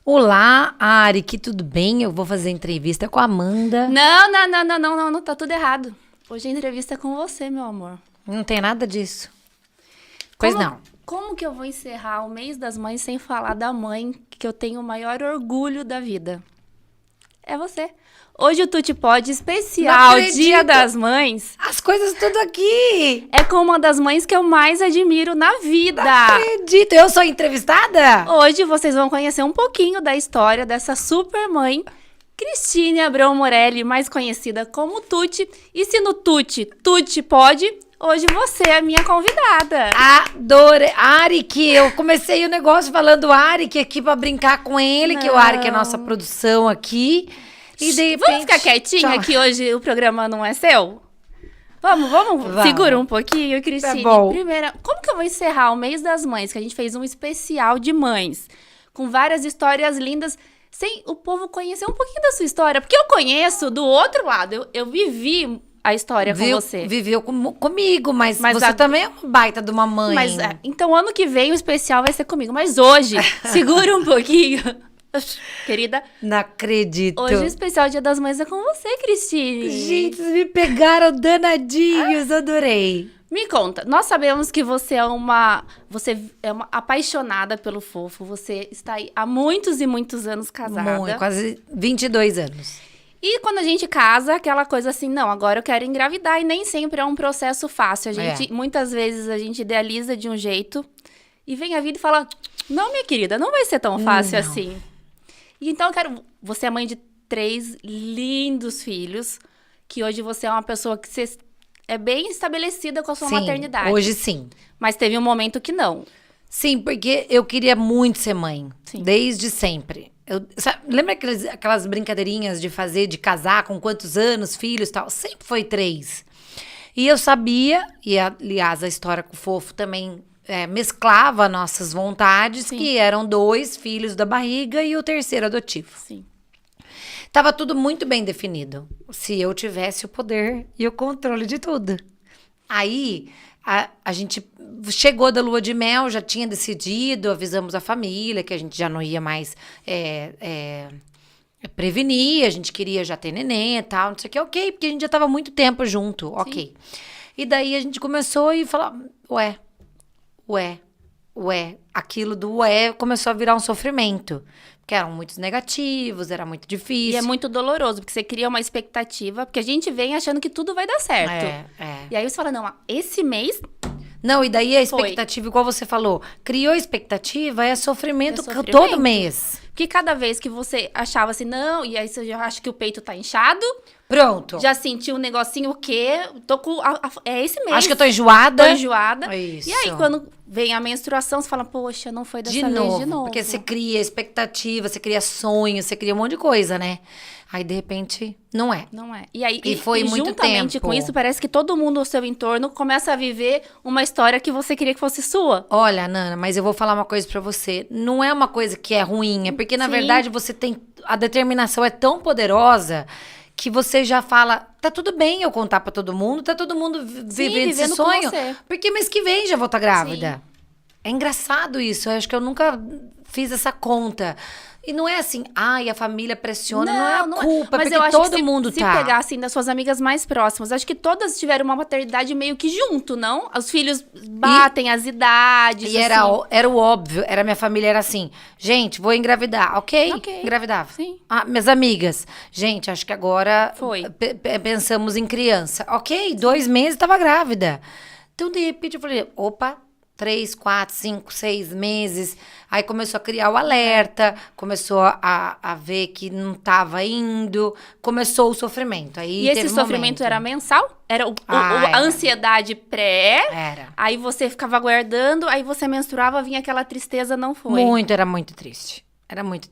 Olá, Ari, que tudo bem? Eu vou fazer entrevista com a Amanda. Não, tá tudo errado. Hoje a entrevista é com você, meu amor. Não tem nada disso. Pois não. Como que eu vou encerrar o mês das mães sem falar da mãe que eu tenho o maior orgulho da vida? É você. Hoje o Tuti Pode especial Dia das Mães. As coisas tudo aqui. É com uma das mães que eu mais admiro na vida. Não acredito. Eu sou entrevistada? Hoje vocês vão conhecer um pouquinho da história dessa super mãe, Cristine Abrão Morelli, mais conhecida como Tuti. E se no Tuti pode, hoje você é a minha convidada. Adorei. Ari, que eu comecei o negócio falando Ari, aqui pra brincar com ele, que o Ari que é a nossa produção aqui. E de repente... Vamos ficar quietinha que hoje o programa não é seu? Vamos. Segura um pouquinho, Cristine. Tá bom. Primeiro, como que eu vou encerrar o mês das mães? Que a gente fez um especial de mães, com várias histórias lindas, sem o povo conhecer um pouquinho da sua história. Porque eu conheço do outro lado, eu vivi a história com você. Viveu comigo, mas você também é uma baita de uma mãe. Então, ano que vem o especial vai ser comigo. Mas hoje, segura um pouquinho, querida. Não acredito. Hoje o especial Dia das Mães é com você, Cristine. Gente, vocês me pegaram danadinhos, adorei. Me conta, nós sabemos que você é uma apaixonada pelo fofo. Você está aí há muitos e muitos anos casada. Quase 22 anos. E quando a gente casa, aquela coisa assim, não, agora eu quero engravidar. E nem sempre é um processo fácil. Muitas vezes a gente idealiza de um jeito e vem a vida e fala, não, minha querida, não vai ser tão fácil assim. E então você é mãe de 3 lindos filhos, que hoje você é uma pessoa que você é bem estabelecida com a sua maternidade. Hoje sim. Mas teve um momento que não. Sim, porque eu queria muito ser mãe. Sim. Desde sempre. Lembra aquelas brincadeirinhas de casar com quantos anos, filhos e tal? Sempre foi 3. E eu sabia, e aliás a história com o Fofo também mesclava nossas vontades, sim, que eram 2 filhos da barriga e o 3º adotivo. Sim. Tava tudo muito bem definido. Se eu tivesse o poder e o controle de tudo. Aí, a gente chegou da lua de mel, já tinha decidido, avisamos a família que a gente já não ia mais prevenir, a gente queria já ter neném e tal, não sei o que, ok, porque a gente já tava muito tempo junto, ok. E daí a gente começou e falar, aquilo do começou a virar um sofrimento. Porque eram muitos negativos, era muito difícil. E é muito doloroso, porque você cria uma expectativa, porque a gente vem achando que tudo vai dar certo. E aí você fala, não, esse mês... Não, e daí a expectativa, igual você falou, criou expectativa, é sofrimento todo mês. Porque cada vez que você achava assim, não, e aí você já acha que o peito tá inchado. Pronto. Já sentiu um negocinho, o quê? Tô com... é esse mês. Acho que eu tô enjoada. Tô enjoada. Isso. E aí, quando vem a menstruação, você fala, poxa, não foi dessa vez de novo. Porque você cria expectativa, você cria sonhos, você cria um monte de coisa, né? Aí, de repente, não é. Não é. E aí, foi muito juntamente tempo. Com isso, parece que todo mundo ao seu entorno começa a viver uma história que você queria que fosse sua. Olha, Nana, mas eu vou falar uma coisa pra você. Não é uma coisa que é ruim, é porque, na verdade, você tem... A determinação é tão poderosa que você já fala, tá tudo bem eu contar pra todo mundo, tá todo mundo vivendo esse sonho. Porque mês que vem já vou estar grávida. Sim. É engraçado isso, eu acho que eu nunca fiz essa conta. E não é assim, a família pressiona, não é a culpa, mas porque todo mundo tá. Se pegar, assim, das suas amigas mais próximas, acho que todas tiveram uma maternidade meio que junto, não? Os filhos batem as idades, e assim. Era o óbvio, minha família era assim, gente, vou engravidar, ok? Engravidava. Sim. Minhas amigas, gente, acho que agora pensamos em criança. Ok, 2 meses tava grávida. Então, de repente, eu falei, opa, 3, 4, 5, 6 meses. Aí começou a criar o alerta, começou a ver que não estava indo, começou o sofrimento. Aí e esse sofrimento era mensal? Era a ansiedade pré? Era. Aí você ficava aguardando, aí você menstruava, vinha aquela tristeza, não foi? Era muito triste. Era muito...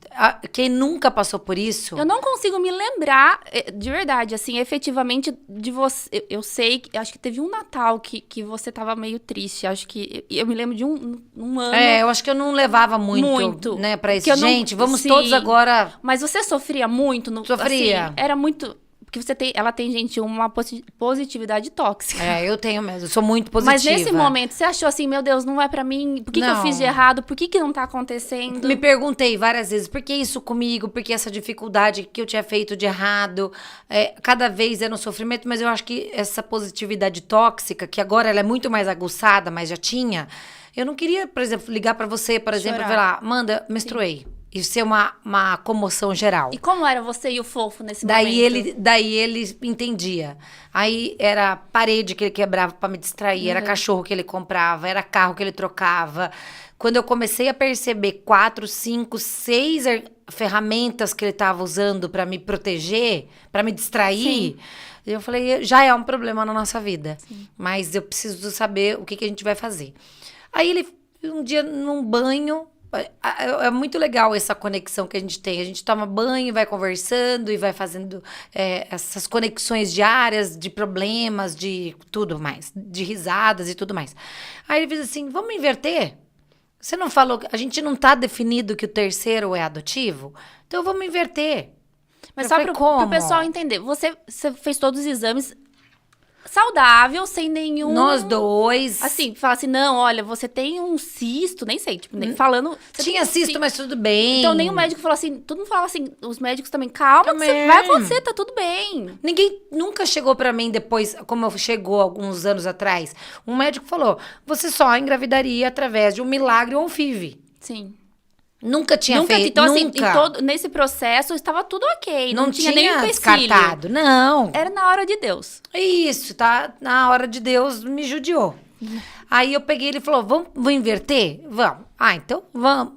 Quem nunca passou por isso... Eu não consigo me lembrar, de verdade, assim, efetivamente, de você... Eu sei, acho que teve um Natal que você tava meio triste. Acho que... Eu me lembro de um ano... eu acho que eu não levava muito. Né, pra isso. Gente, vamos todos agora... Mas você sofria muito? Sofria. Assim, era muito... Porque ela tem, gente, uma positividade tóxica. Eu tenho mesmo. Eu sou muito positiva. Mas nesse momento, você achou assim, meu Deus, não é pra mim? Por que eu fiz de errado? Por que não tá acontecendo? Me perguntei várias vezes, por que isso comigo? Por que essa dificuldade que eu tinha feito de errado? Cada vez era um sofrimento, mas eu acho que essa positividade tóxica, que agora ela é muito mais aguçada, mas já tinha... Eu não queria, por exemplo, ligar pra você, por exemplo, e falar, Amanda, menstruei. Sim. E ser uma comoção geral. E como era você e o fofo nesse momento? Daí ele entendia. Aí era parede que ele quebrava pra me distrair, era cachorro que ele comprava, era carro que ele trocava. Quando eu comecei a perceber 4, 5, 6 ferramentas que ele tava usando pra me proteger, pra me distrair, eu falei, já é um problema na nossa vida. Sim. Mas eu preciso saber o que a gente vai fazer. Aí ele, um dia, num banho... É muito legal essa conexão que a gente tem. A gente toma banho, vai conversando e vai fazendo essas conexões diárias de problemas, de tudo mais, de risadas e tudo mais. Aí ele diz assim, vamos inverter? Você não falou, a gente não tá definido que o terceiro é adotivo? Então vamos inverter. Mas só pro pessoal entender, você fez todos os exames... saudável, sem nenhum... Nós dois. Assim, fala assim, não, olha, você tem um cisto, nem sei, tipo, nem falando... Tinha cisto, mas tudo bem. Então, nem o médico falou assim, todo mundo fala assim, os médicos também, calma, que vai acontecer, tá tudo bem. Ninguém nunca chegou pra mim depois, como chegou alguns anos atrás. Um médico falou, você só engravidaria através de um milagre ou um FIV. Sim. Nunca tinha feito, então, nunca. Assim, nesse processo estava tudo ok. Não tinha nenhum empecilho. Descartado, não. Era na hora de Deus. Isso, tá? Na hora de Deus me judiou. Aí eu peguei, ele falou, vamos inverter? Vamos. Então vamos.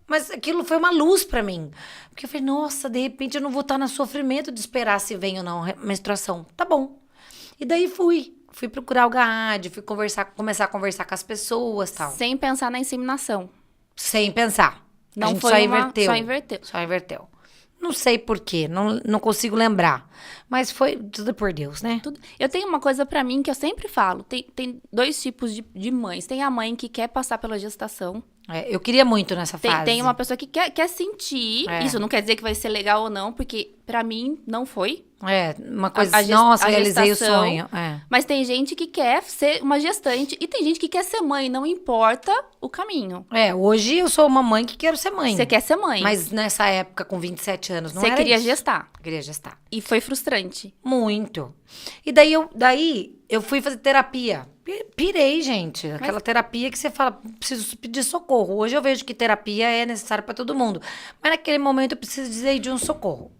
Mas aquilo foi uma luz pra mim. Porque eu falei, nossa, de repente eu não vou estar no sofrimento de esperar se vem ou não menstruação. Tá bom. E daí fui procurar o GAD, começar a conversar com as pessoas e tal. Sem pensar na inseminação. Sem pensar. Não a gente foi só inverteu. Só inverteu. Não sei por quê, não consigo lembrar. Mas foi tudo por Deus, né? Eu tenho uma coisa pra mim que eu sempre falo. Tem dois tipos de mães. Tem a mãe que quer passar pela gestação. Eu queria muito nessa fase. Tem uma pessoa que quer sentir. Isso não quer dizer que vai ser legal ou não, porque pra mim não foi. Uma coisa assim, nossa, realizei o sonho. Mas tem gente que quer ser uma gestante e tem gente que quer ser mãe, não importa o caminho. Hoje eu sou uma mãe que quero ser mãe. Você quer ser mãe. Mas nessa época, com 27 anos, não era isso. Você queria gestar. Queria gestar. E foi frustrante. Muito. E daí eu fui fazer terapia. Pirei, gente. Aquela terapia que você fala, preciso pedir socorro. Hoje eu vejo que terapia é necessária pra todo mundo. Mas naquele momento eu precisei de um socorro.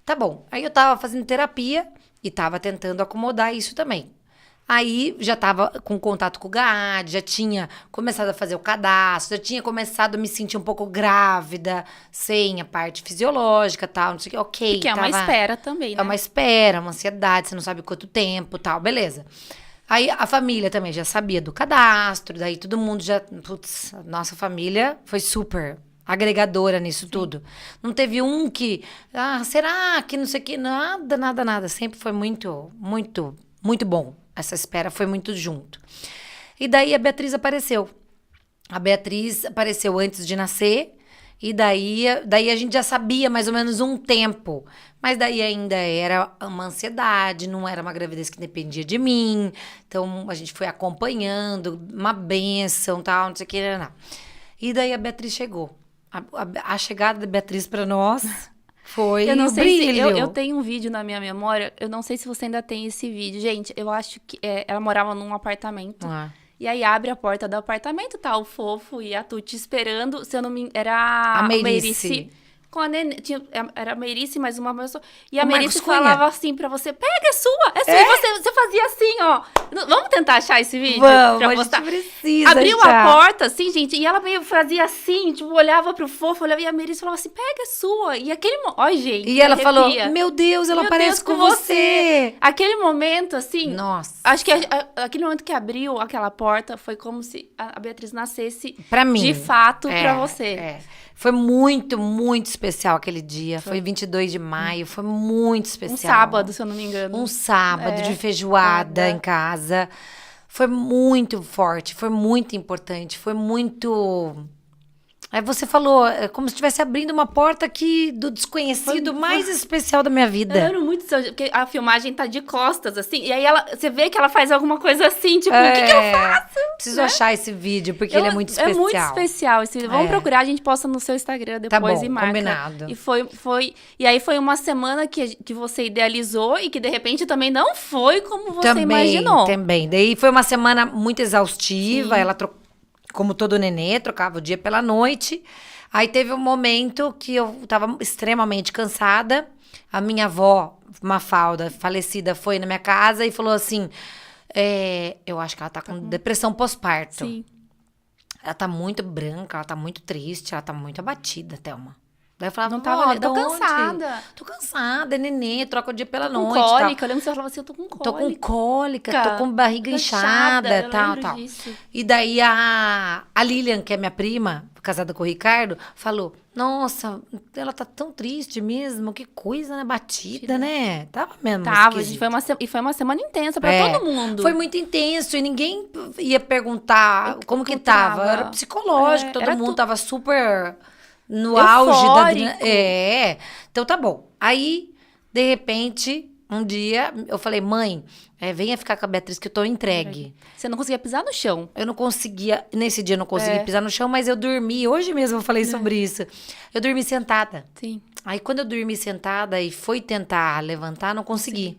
Tá bom. Aí eu tava fazendo terapia e tava tentando acomodar isso também. Aí já tava com contato com o GAD, já tinha começado a fazer o cadastro, já tinha começado a me sentir um pouco grávida, sem a parte fisiológica e tal, não sei o que, ok. Porque é uma espera também, né? É uma espera, uma ansiedade, você não sabe quanto tempo e tal, beleza. Aí a família também já sabia do cadastro, daí todo mundo já... Putz, a nossa família foi super agregadora nisso tudo. Não teve um que... será que não sei o que? Nada. Sempre foi muito, muito, muito bom. Essa espera foi muito junto. E daí a Beatriz apareceu. A Beatriz apareceu antes de nascer. E daí a gente já sabia mais ou menos um tempo. Mas daí ainda era uma ansiedade, não era uma gravidez que dependia de mim. Então a gente foi acompanhando, uma bênção, tal, não sei o que. Não. E daí a Beatriz chegou. A chegada da Beatriz para nós foi eu brilho. Eu tenho um vídeo na minha memória, eu não sei se você ainda tem esse vídeo. Gente, eu acho que ela morava num apartamento. E aí abre a porta do apartamento, tá o Fofo e a Tuti esperando. Se eu não me engano, era a Meirice. Com a Nenê, era a Meirice, mais uma pessoa. E a Meirice falava assim pra você, pega, é sua. E você fazia assim, ó. Vamos tentar achar esse vídeo? Vamos, a gente precisa abriu a porta, assim, gente, e ela meio fazia assim, tipo, olhava pro Fofo, olhava, e a Meirice falava assim, pega, é sua. E aquele... Ó, gente, e ela falou, meu Deus, ela parece com você. Aquele momento, assim... Nossa. Acho que aquele momento que abriu aquela porta foi como se a Beatriz nascesse... Pra mim. De fato, pra você. Foi muito, muito especial aquele dia. Foi 22 de maio, foi muito especial. Um sábado, se eu não me engano. Um sábado de feijoada em casa. Foi muito forte, foi muito importante, foi muito Aí você falou, é como se estivesse abrindo uma porta aqui do desconhecido mais especial da minha vida. Eu lembro muito disso, porque a filmagem tá de costas, assim, e aí você vê que ela faz alguma coisa assim, tipo, o que eu faço? Preciso achar esse vídeo, porque ele é muito especial. É muito especial esse vídeo. Vamos procurar, a gente posta no seu Instagram depois tá bom, e marca. Combinado. E aí foi uma semana que você idealizou e que, de repente, também não foi como você imaginou. Também. Daí foi uma semana muito exaustiva, ela como todo nenê, trocava o dia pela noite. Aí teve um momento que eu tava extremamente cansada. A minha avó, Mafalda, falecida, foi na minha casa e falou assim, eu acho que ela tá com depressão pós-parto. Sim. Ela tá muito branca, ela tá muito triste, ela tá muito abatida, Thelma. Daí eu falava, Não tava, tô cansada. Tô cansada, é nenê, troca o dia pela Com noite. cólica, eu lembro que você falava assim, eu tô com cólica. Tô com cólica, tô com barriga inchada, tal. Disso. E daí a Lilian, que é minha prima, casada com o Ricardo, falou, nossa, ela tá tão triste mesmo, que coisa, né, batida, né? Tava mesmo gente, foi uma semana intensa pra todo mundo. Foi muito intenso e ninguém ia perguntar como que tava. Era psicológico, todo mundo tava super... No auge da... Então tá bom. Aí, de repente, um dia, eu falei, mãe, venha ficar com a Beatriz que eu tô entregue. Você não conseguia pisar no chão. Eu não conseguia, nesse dia eu não consegui pisar no chão, mas eu dormi, hoje mesmo eu falei sobre isso. Eu dormi sentada. Sim. Aí quando eu dormi sentada e fui tentar levantar, não consegui. Sim.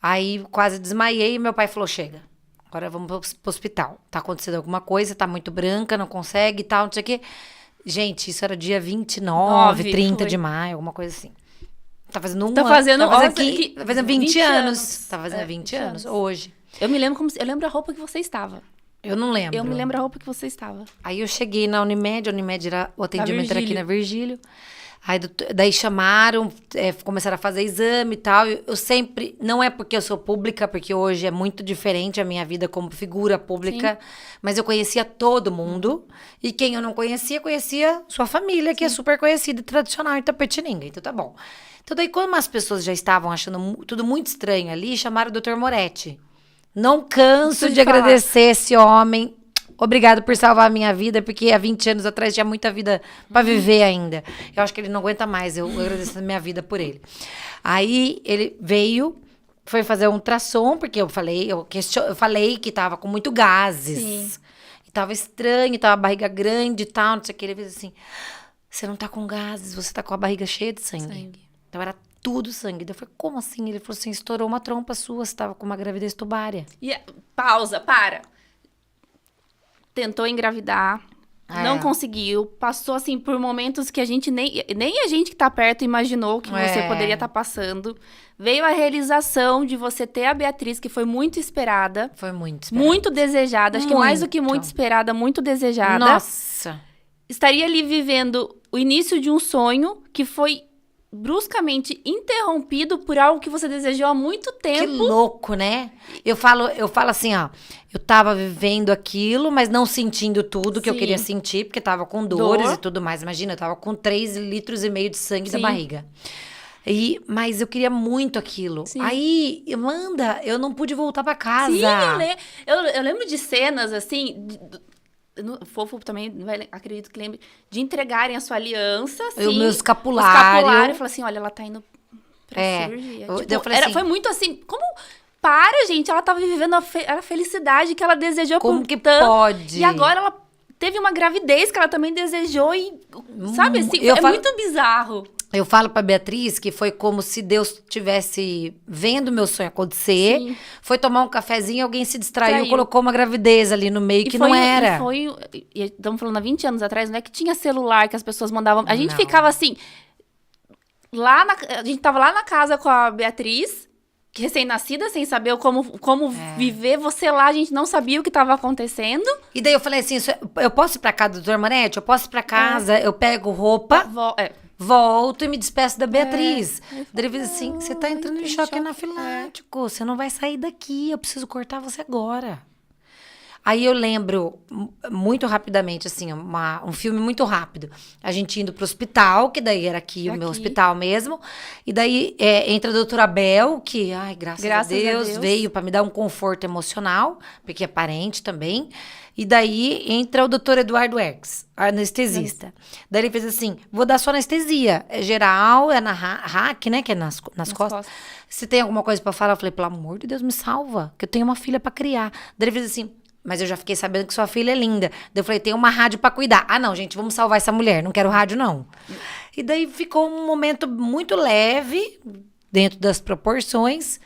Aí quase desmaiei e meu pai falou, chega, agora vamos pro hospital. Tá acontecendo alguma coisa, tá muito branca, não consegue e tal, não sei o quê. Gente, isso era dia 29, 30 de maio, alguma coisa assim. Tá fazendo um ano. Tá fazendo 20 anos. Tá fazendo 20 anos, hoje. Eu me lembro eu lembro a roupa que você estava. Eu não lembro. Eu me lembro a roupa que você estava. Aí eu cheguei na Unimed, a Unimed era o atendimento era aqui na Virgílio. Aí daí chamaram, começaram a fazer exame e tal. Eu sempre, não é porque eu sou pública, porque hoje é muito diferente a minha vida como figura pública, sim, mas eu conhecia todo mundo. E quem eu não conhecia sua família, que é super conhecida e tradicional em Itapetininga. Então tá bom. Então daí, quando as pessoas já estavam achando tudo muito estranho ali, chamaram o Dr. Moretti. Não canso de agradecer esse homem. Obrigado por salvar a minha vida, porque há 20 anos atrás tinha muita vida para viver ainda. Eu acho que ele não aguenta mais, eu agradeço a minha vida por ele. Aí ele veio, foi fazer um ultrassom, porque eu falei que tava com muito gases. Sim. E tava estranho, tava a barriga grande e tal, não sei o que. Ele fez assim, você não tá com gases, você tá com a barriga cheia de sangue. Então era tudo sangue. Eu falei, como assim? Ele falou assim, estourou uma trompa sua, você tava com uma gravidez tubária. Pausa, para. Tentou engravidar, não conseguiu, passou assim por momentos que a gente nem a gente que tá perto imaginou que você poderia estar passando. Veio a realização de você ter a Beatriz, que foi muito esperada. Foi muito esperada. Muito desejada, acho que mais do que muito esperada, muito desejada. Nossa! Estaria ali vivendo o início de um sonho que foi bruscamente interrompido por algo que você desejou há muito tempo. Que louco, né? Eu falo assim, ó. Eu tava vivendo aquilo, mas não sentindo tudo que eu queria sentir, porque tava com dores e tudo mais. Imagina, eu tava com 3,5 litros de sangue da barriga. Mas eu queria muito aquilo. Sim. Aí, Amanda, eu não pude voltar pra casa. Sim, eu lembro de cenas, assim... Fofo também, acredito que lembre, de entregarem a sua aliança, assim, o meu escapulário. E falar assim, olha, ela tá indo pra cirurgia. Eu falei assim, foi muito assim, como... Para, gente, ela tava vivendo a felicidade que ela desejou como por que tanto. Pode? E agora ela teve uma gravidez que ela também desejou e... Sabe, assim, muito bizarro. Eu falo pra Beatriz que foi como se Deus tivesse vendo meu sonho acontecer. Sim. Foi tomar um cafezinho, alguém se distraiu, colocou uma gravidez ali no meio que não era. Estamos falando há 20 anos atrás, não é que tinha celular que as pessoas mandavam. A gente ficava assim... A gente tava lá na casa com a Beatriz, recém-nascida, sem saber como viver. Você lá, a gente não sabia o que estava acontecendo. E daí eu falei assim, eu posso ir pra casa do Dr. Moretti? Eu posso ir pra casa, eu pego roupa... Volto e me despeço da Beatriz. Daí ele assim, você tá entrando em choque anafilático, você não vai sair daqui, eu preciso cortar você agora. Aí eu lembro, muito rapidamente, assim, um filme muito rápido. A gente indo pro hospital, que daí era aqui o meu hospital mesmo. E daí entra a doutora Bel, que, graças a Deus, veio pra me dar um conforto emocional, porque é parente também. E daí entra o doutor Eduardo Erx, anestesista. Daí ele fez assim, vou dar só anestesia. É geral, é na RAC, né? Que é nas costas. Se tem alguma coisa pra falar, eu falei, pelo amor de Deus, me salva. Que eu tenho uma filha pra criar. Daí ele fez assim, mas eu já fiquei sabendo que sua filha é linda. Daí eu falei, tem uma rádio pra cuidar. Ah, não, gente, vamos salvar essa mulher. Não quero rádio, não. E daí ficou um momento muito leve, dentro das proporções.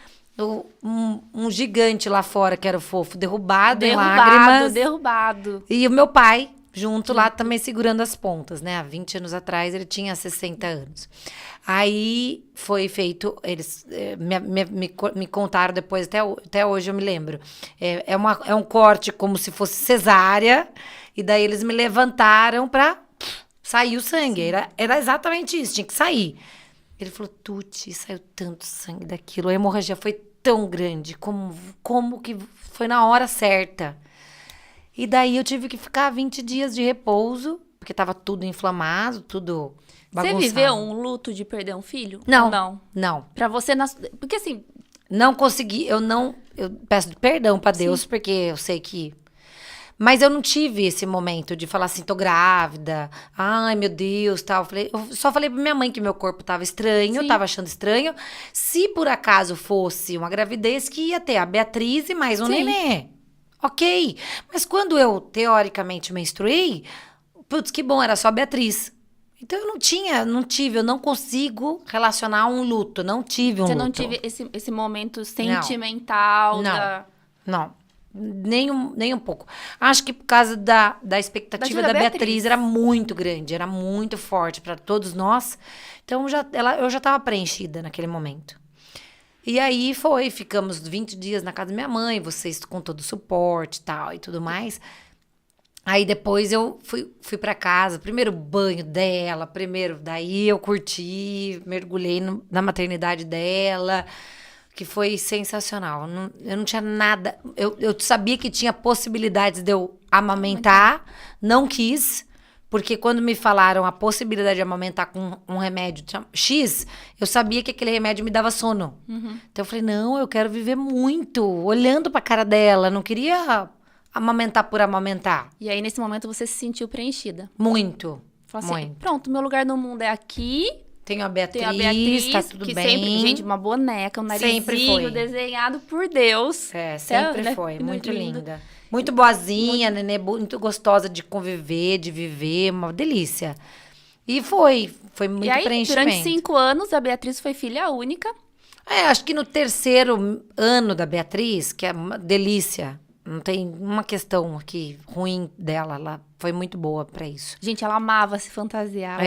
Um gigante lá fora, que era o Fofo, derrubado em lágrimas. Derrubado. E o meu pai, junto lá, também segurando as pontas, né? Há 20 anos atrás, ele tinha 60 anos. Aí foi feito, eles me contaram depois, até hoje eu me lembro. É um corte como se fosse cesárea, e daí eles me levantaram pra sair o sangue. Era exatamente isso, tinha que sair. Ele falou, Tuti, saiu tanto sangue daquilo. A hemorragia foi tão grande, como que foi na hora certa. E daí eu tive que ficar 20 dias de repouso, porque tava tudo inflamado, tudo bagunçado. Você viveu um luto de perder um filho? Não. Pra você, porque assim... Não consegui, eu peço perdão pra Deus, porque eu sei que... Mas eu não tive esse momento de falar assim, tô grávida, ai meu Deus, tal. Eu só falei pra minha mãe que meu corpo tava estranho, tava achando estranho. Se por acaso fosse uma gravidez, que ia ter a Beatriz e mais um nenê. Ok. Mas quando eu, teoricamente, menstruei, putz, que bom, era só a Beatriz. Então eu eu não consigo relacionar um luto, não tive um luto. Você não teve esse momento sentimental? Não. Nem um pouco. Acho que por causa da expectativa da Beatriz era muito grande, era muito forte para todos nós. Então eu já estava preenchida naquele momento. E aí ficamos 20 dias na casa da minha mãe, vocês com todo o suporte e tudo mais. Aí depois eu fui para casa, primeiro banho dela, daí eu curti, mergulhei na maternidade dela, que foi sensacional. Eu não tinha nada. Eu sabia que tinha possibilidades de eu amamentar, não quis, porque quando me falaram a possibilidade de amamentar com um remédio X, eu sabia que aquele remédio me dava sono. Então eu falei, não, eu quero viver muito, olhando pra cara dela, não queria amamentar por amamentar. E aí, nesse momento, você se sentiu preenchida? Muito. Falou assim, muito. pronto, meu lugar no mundo é aqui. Tenho a Beatriz, tá tudo que bem. Sempre, gente, uma boneca, um narizinho desenhado por Deus. Sempre foi. Muito linda. Muito boazinha, nenê, muito gostosa de conviver, de viver, uma delícia. E foi muito e aí, preenchimento. Durante 5 anos, a Beatriz foi filha única. Acho que no 3º ano da Beatriz, que é uma delícia, não tem uma questão aqui ruim dela, ela foi muito boa pra isso. Gente, ela amava se fantasiar.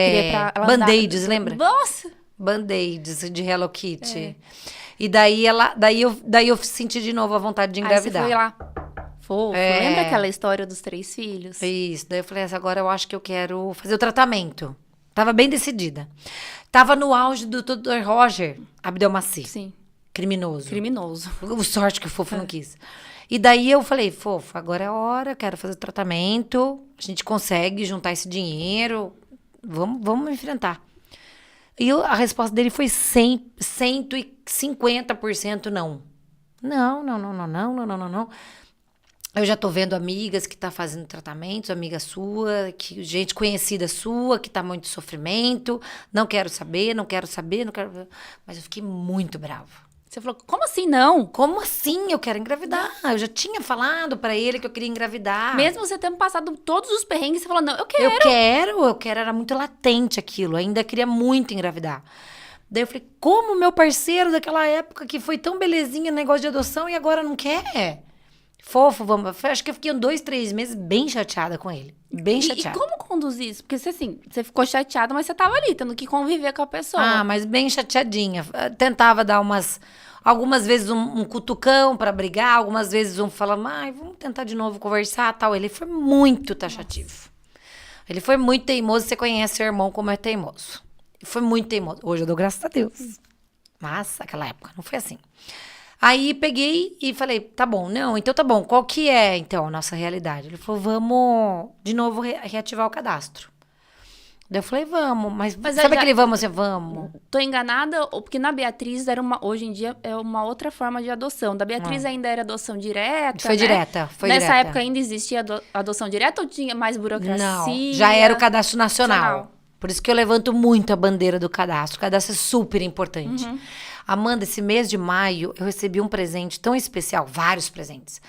Band-aids, lembra? Nossa! Band-aids de Hello Kitty. E daí eu senti de novo a vontade de engravidar. Aí você foi lá. Fofo. Lembra aquela história dos 3 filhos? Isso. Daí eu falei assim, agora eu acho que eu quero fazer o tratamento. Tava bem decidida. Tava no auge do Dr. Roger Abdelmaci. Sim. Criminoso. O sorte que o Fofo não quis. E daí eu falei, Fofo, agora é a hora, eu quero fazer o tratamento, a gente consegue juntar esse dinheiro, vamos enfrentar. E a resposta dele foi 150% não. Não. Eu já tô vendo amigas que tá fazendo tratamentos, amiga sua, gente conhecida sua, que tá muito sofrimento, não quero saber. Mas eu fiquei muito brava. Você falou, como assim não? Como assim? Eu quero engravidar. Eu já tinha falado pra ele que eu queria engravidar. Mesmo você tendo passado todos os perrengues, você falou, não, eu quero. Eu quero. Era muito latente aquilo. Ainda queria muito engravidar. Daí eu falei, como meu parceiro daquela época que foi tão belezinha no negócio de adoção e agora não quer? Fofo, vamos. Acho que eu fiquei 2, 3 meses bem chateada com ele. Bem chateada. E como conduzir isso? Porque você ficou chateada, mas você tava ali, tendo que conviver com a pessoa. Mas bem chateadinha. Tentava dar algumas vezes um cutucão pra brigar, algumas vezes falar, vamos tentar de novo conversar, tal. Ele foi muito taxativo. Ele foi muito teimoso. Você conhece seu irmão como é teimoso. Ele foi muito teimoso. Hoje eu dou graças a Deus. Mas naquela época não foi assim. Aí peguei e falei, tá bom, então tá bom, qual que é, então, a nossa realidade? Ele falou, vamos de novo reativar o cadastro. Daí eu falei, vamos. Mas Mas sabe já- aquele vamos, assim, vamos? Tô enganada, ou porque na Beatriz hoje em dia é uma outra forma de adoção. Da Beatriz ainda era adoção direta, Foi né? direta, foi Nessa direta. época ainda existia adoção direta ou tinha mais burocracia? Não, já era o cadastro nacional. Nacional. Por isso que eu levanto muito a bandeira do cadastro. O cadastro é super importante. Amanda, esse mês de maio, eu recebi um presente tão especial, vários presentes,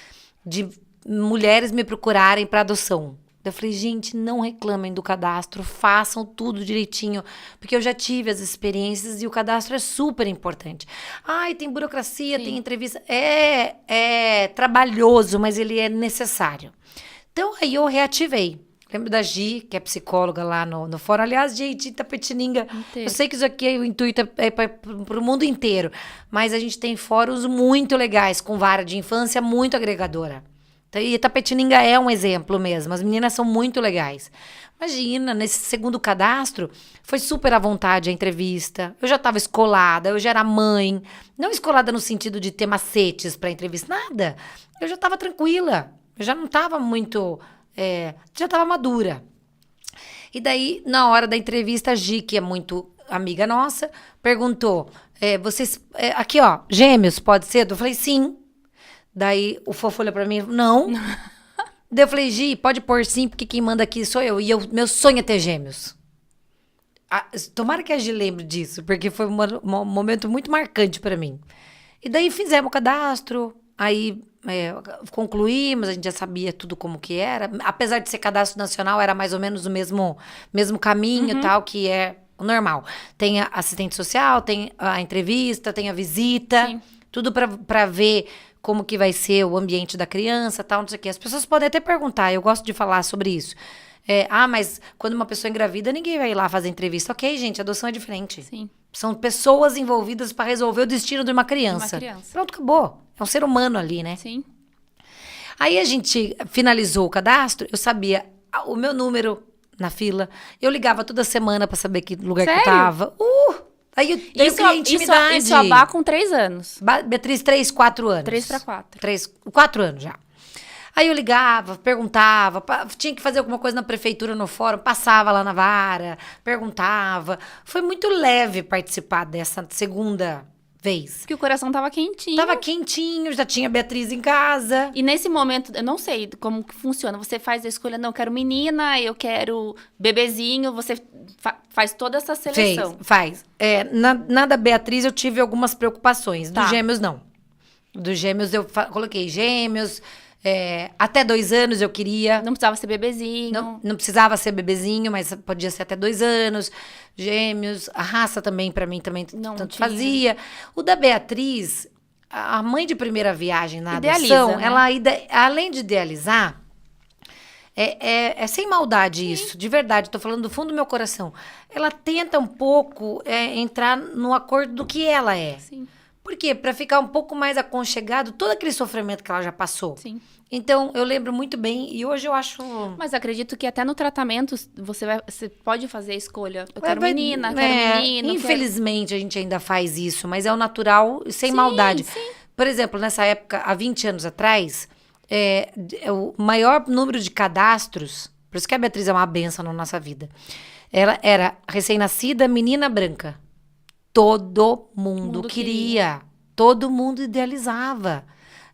de mulheres me procurarem para adoção. Eu falei, gente, não reclamem do cadastro, façam tudo direitinho, porque eu já tive as experiências e o cadastro é super importante. Ai, tem burocracia, tem entrevista. É trabalhoso, mas ele é necessário. Então, aí eu reativei. Lembro da Gi, que é psicóloga lá no fórum. Aliás, Gi, de Itapetininga, eu sei que isso aqui, o intuito é para o mundo inteiro, mas a gente tem fóruns muito legais, com vara de infância muito agregadora. E Itapetininga é um exemplo mesmo. As meninas são muito legais. Imagina, nesse segundo cadastro, foi super à vontade a entrevista. Eu já estava escolada, eu já era mãe. Não escolada no sentido de ter macetes para entrevista, nada. Eu já estava tranquila. Eu já não estava muito... já estava madura. E daí, na hora da entrevista, a Gi, que é muito amiga nossa, perguntou, vocês... aqui, ó, gêmeos, pode ser? Eu falei, sim. Daí o Fofo olhou pra mim, não. Daí eu falei, Gi, pode pôr sim, porque quem manda aqui sou eu. E meu sonho é ter gêmeos. Tomara que a Gi lembre disso, porque foi um momento muito marcante pra mim. E daí fizemos o cadastro, aí concluímos, a gente já sabia tudo como que era. Apesar de ser cadastro nacional, era mais ou menos o mesmo caminho, tal, que é o normal. Tem a assistente social, tem a entrevista, tem a visita, Sim. tudo pra ver como que vai ser o ambiente da criança, tal, não sei o quê. As pessoas podem até perguntar, eu gosto de falar sobre isso. Mas quando uma pessoa engravida, ninguém vai ir lá fazer entrevista. Ok, gente, adoção é diferente. Sim. São pessoas envolvidas para resolver o destino de uma criança. Pronto, acabou. É um ser humano ali, né? Sim. Aí a gente finalizou o cadastro, eu sabia o meu número na fila. Eu ligava toda semana para saber que lugar que eu tava. Aí eu criei intimidade. Isso a Bá com 3 anos. Beatriz, 3, 4 anos. 3 para 4. 4 anos já. Aí eu ligava, perguntava, tinha que fazer alguma coisa na prefeitura, no fórum, passava lá na vara, perguntava. Foi muito leve participar dessa segunda vez. Porque o coração tava quentinho. Tava quentinho, já tinha Beatriz em casa. E nesse momento, eu não sei como que funciona. Você faz a escolha, não, eu quero menina, eu quero bebezinho. Você faz toda essa seleção. Faz. Na da Beatriz eu tive algumas preocupações. Dos gêmeos, não. Dos gêmeos eu coloquei gêmeos. Até 2 anos eu queria. Não precisava ser bebezinho. Não precisava ser bebezinho, mas podia ser até 2 anos. Gêmeos. A raça também, pra mim, também Não tanto tinha. fazia. O da Beatriz, a mãe de primeira viagem na Idealiza, adoção, né? ela, além de idealizar, é sem maldade isso, de verdade. Tô falando do fundo do meu coração. Ela tenta um pouco entrar no acordo do que ela é. Sim. Por quê? Pra ficar um pouco mais aconchegado todo aquele sofrimento que ela já passou. Sim. Então, eu lembro muito bem e hoje eu acho... Mas acredito que até no tratamento você pode fazer a escolha. Eu quero menina, quero menino. Infelizmente, a gente ainda faz isso, mas é o natural e sem maldade. Sim. Por exemplo, nessa época, há 20 anos atrás, o maior número de cadastros, por isso que a Beatriz é uma bênção na nossa vida, ela era recém-nascida, menina branca. Todo mundo queria. Todo mundo idealizava.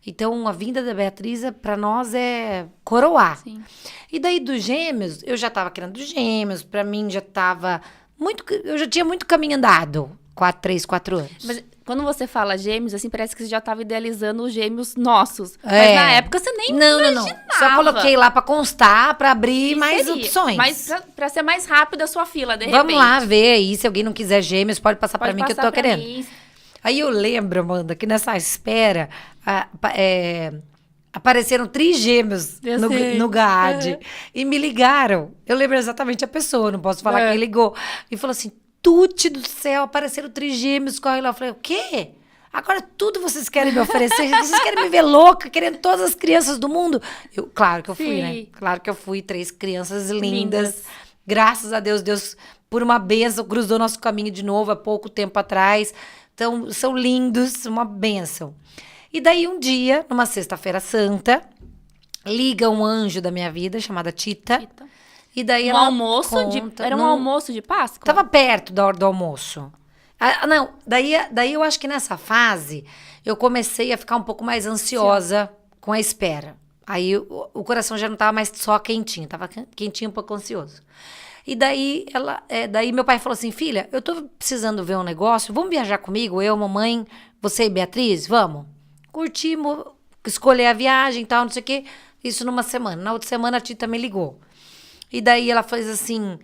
Então, a vinda da Beatriz, para nós, é coroar. Sim. E daí, dos gêmeos, eu já estava querendo gêmeos. Para mim, já estava muito... Eu já tinha muito caminho andado. 3, 4 anos. Mas quando você fala gêmeos, assim, parece que você já estava idealizando os gêmeos nossos. Mas na época você nem imaginava. Não. Só coloquei lá para constar, para abrir mais opções. Mas para ser mais rápida a sua fila, de repente. Vamos lá ver aí. Se alguém não quiser gêmeos, pode passar para mim que eu tô querendo. Mim. Aí eu lembro, Amanda, que nessa espera apareceram 3 gêmeos no GAD e me ligaram. Eu lembro exatamente a pessoa, não posso falar quem ligou. E falou assim, Tuti do céu, apareceram 3 gêmeos, corre lá. Eu falei, o quê? Agora tudo vocês querem me oferecer? Vocês querem me ver louca, querendo todas as crianças do mundo? Claro que eu fui, né? Claro que eu fui, 3 crianças lindas. Graças a Deus, Deus, por uma bênção, cruzou nosso caminho de novo há pouco tempo atrás. Então, são lindos, uma bênção. E daí, um dia, numa sexta-feira santa, liga um anjo da minha vida, chamada Tita. E daí Um ela almoço conta, era um não- almoço de Páscoa? Tava perto da hora do almoço. Não, daí eu acho que nessa fase eu comecei a ficar um pouco mais ansiosa com a espera. Aí o coração já não tava mais só quentinho, tava quentinho, um pouco ansioso. E daí daí meu pai falou assim: filha, eu tô precisando ver um negócio, vamos viajar comigo, eu, mamãe, você e Beatriz, vamos? Curtimos, escolher a viagem e tal, não sei o quê. Isso numa semana. Na outra semana a Tita me ligou. E daí ela fez assim: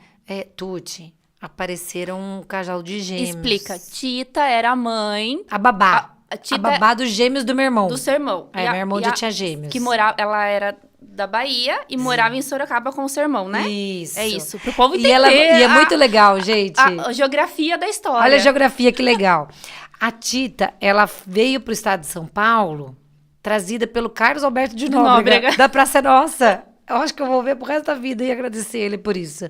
Tuti, apareceram um casal de gêmeos. Explica. Tita era a mãe A babá. A A Tita babá dos gêmeos do meu irmão. do seu irmão. Meu irmão já tinha gêmeos. Que morava, ela era da Bahia e morava em Sorocaba com o seu irmão, né? Isso. É isso, pro povo entender. E é muito legal, gente. A geografia da história. Olha a geografia, que legal. A Tita, ela veio pro estado de São Paulo, trazida pelo Carlos Alberto de Nóbrega, da Praça Nossa. Eu acho que eu vou ver pro resto da vida e agradecer ele por isso.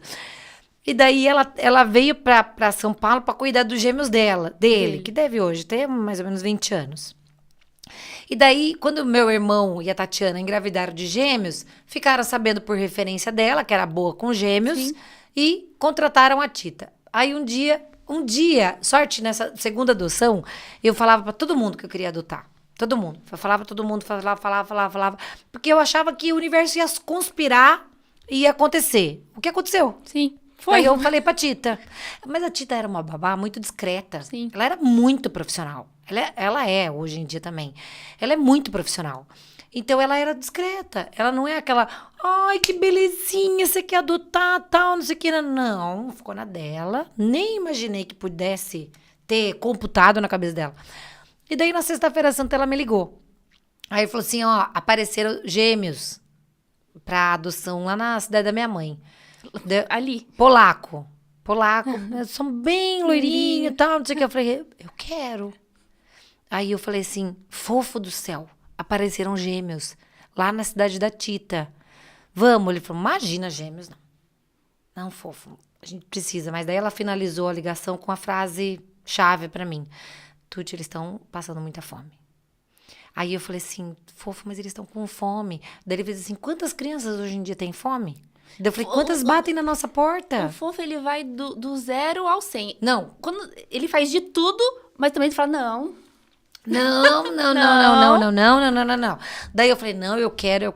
E daí ela veio pra São Paulo pra cuidar dos gêmeos dele, que deve hoje ter mais ou menos 20 anos. E daí, quando meu irmão e a Tatiana engravidaram de gêmeos, ficaram sabendo por referência dela, que era boa com gêmeos, Sim. e contrataram a Tita. Aí um dia, sorte nessa segunda adoção, eu falava pra todo mundo que eu queria adotar. Todo mundo. Falava todo mundo, falava. Porque eu achava que o universo ia conspirar e ia acontecer. O que aconteceu? Sim. Foi. Aí eu falei pra Tita. Mas a Tita era uma babá muito discreta. Sim. Ela era muito profissional. Ela é, hoje em dia também. Ela é muito profissional. Então, ela era discreta. Ela não é aquela... Ai, que belezinha, você quer adotar, tal, não sei o que. Não, ficou na dela. Nem imaginei que pudesse ter computado na cabeça dela. E daí, na sexta-feira santa, ela me ligou. Aí, falou assim, ó, apareceram gêmeos pra adoção lá na cidade da minha mãe. Ali. Polaco. São bem loirinho e tal, não sei o que. Eu falei, eu quero. Aí eu falei assim, fofo do céu, apareceram gêmeos lá na cidade da Tita. Vamos? Ele falou, imagina gêmeos, não. Não, fofo, a gente precisa. Mas daí ela finalizou a ligação com a frase chave pra mim. Tuti, eles estão passando muita fome. Aí eu falei assim, fofo, mas eles estão com fome. Daí ele fez assim, quantas crianças hoje em dia têm fome? Daí eu falei, quantas batem na nossa porta? O fofo, ele vai do 0 ao 100. Não. Quando ele faz de tudo, mas também ele fala, não. Não. Daí eu falei, não, eu quero.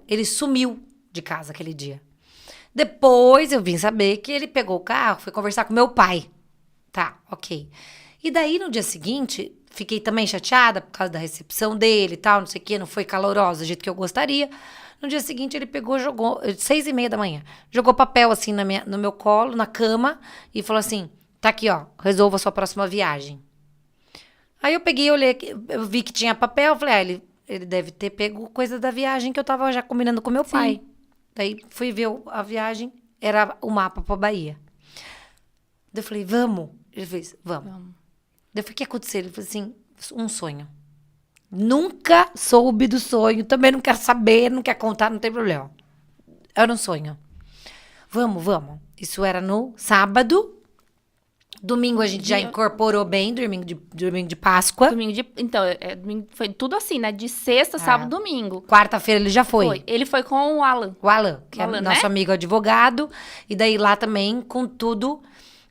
Ele sumiu de casa aquele dia. Depois eu vim saber que ele pegou o carro, foi conversar com meu pai. Tá, ok. E daí no dia seguinte, fiquei também chateada por causa da recepção dele e tal, não sei o quê, não foi calorosa do jeito que eu gostaria. No dia seguinte, ele pegou, jogou, 6:30 da manhã, jogou papel assim no meu colo, na cama, e falou assim, tá aqui, ó, resolva a sua próxima viagem. Aí eu peguei, olhei, eu vi que tinha papel, eu falei, ele deve ter pego coisa da viagem que eu tava já combinando com meu pai. Daí fui ver a viagem, era o mapa pra Bahia. Daí eu falei, vamos? Ele fez, vamos. Daí eu falei, o que aconteceu? Ele falou assim, um sonho. Nunca soube do sonho, também não quero saber, não quer contar, não tem problema. Era um sonho. Vamos. Isso era no sábado. Domingo a gente já incorporou bem, domingo de Páscoa. Então, domingo foi tudo assim, né? De sexta, sábado, domingo. Quarta-feira ele já foi. Ele foi com o Alan. O Alan, que é nosso amigo advogado. E daí lá também, com tudo...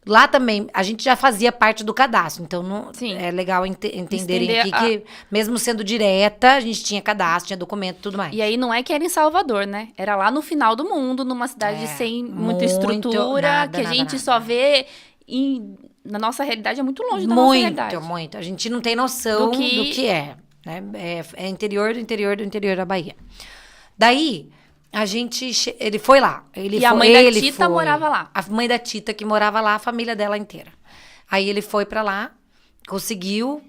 Lá também, a gente já fazia parte do cadastro. Então, é legal entenderem aqui que, mesmo sendo direta, a gente tinha cadastro, tinha documento e tudo mais. E aí, não é que era em Salvador, né? Era lá no final do mundo, numa cidade sem muita estrutura, que a gente só vê... na nossa realidade, é muito longe da nossa realidade. Muito. A gente não tem noção do que é. Né? É interior da Bahia. Daí... ele foi lá. A mãe da Tita morava lá. A mãe da Tita que morava lá, a família dela inteira. Aí ele foi pra lá, conseguiu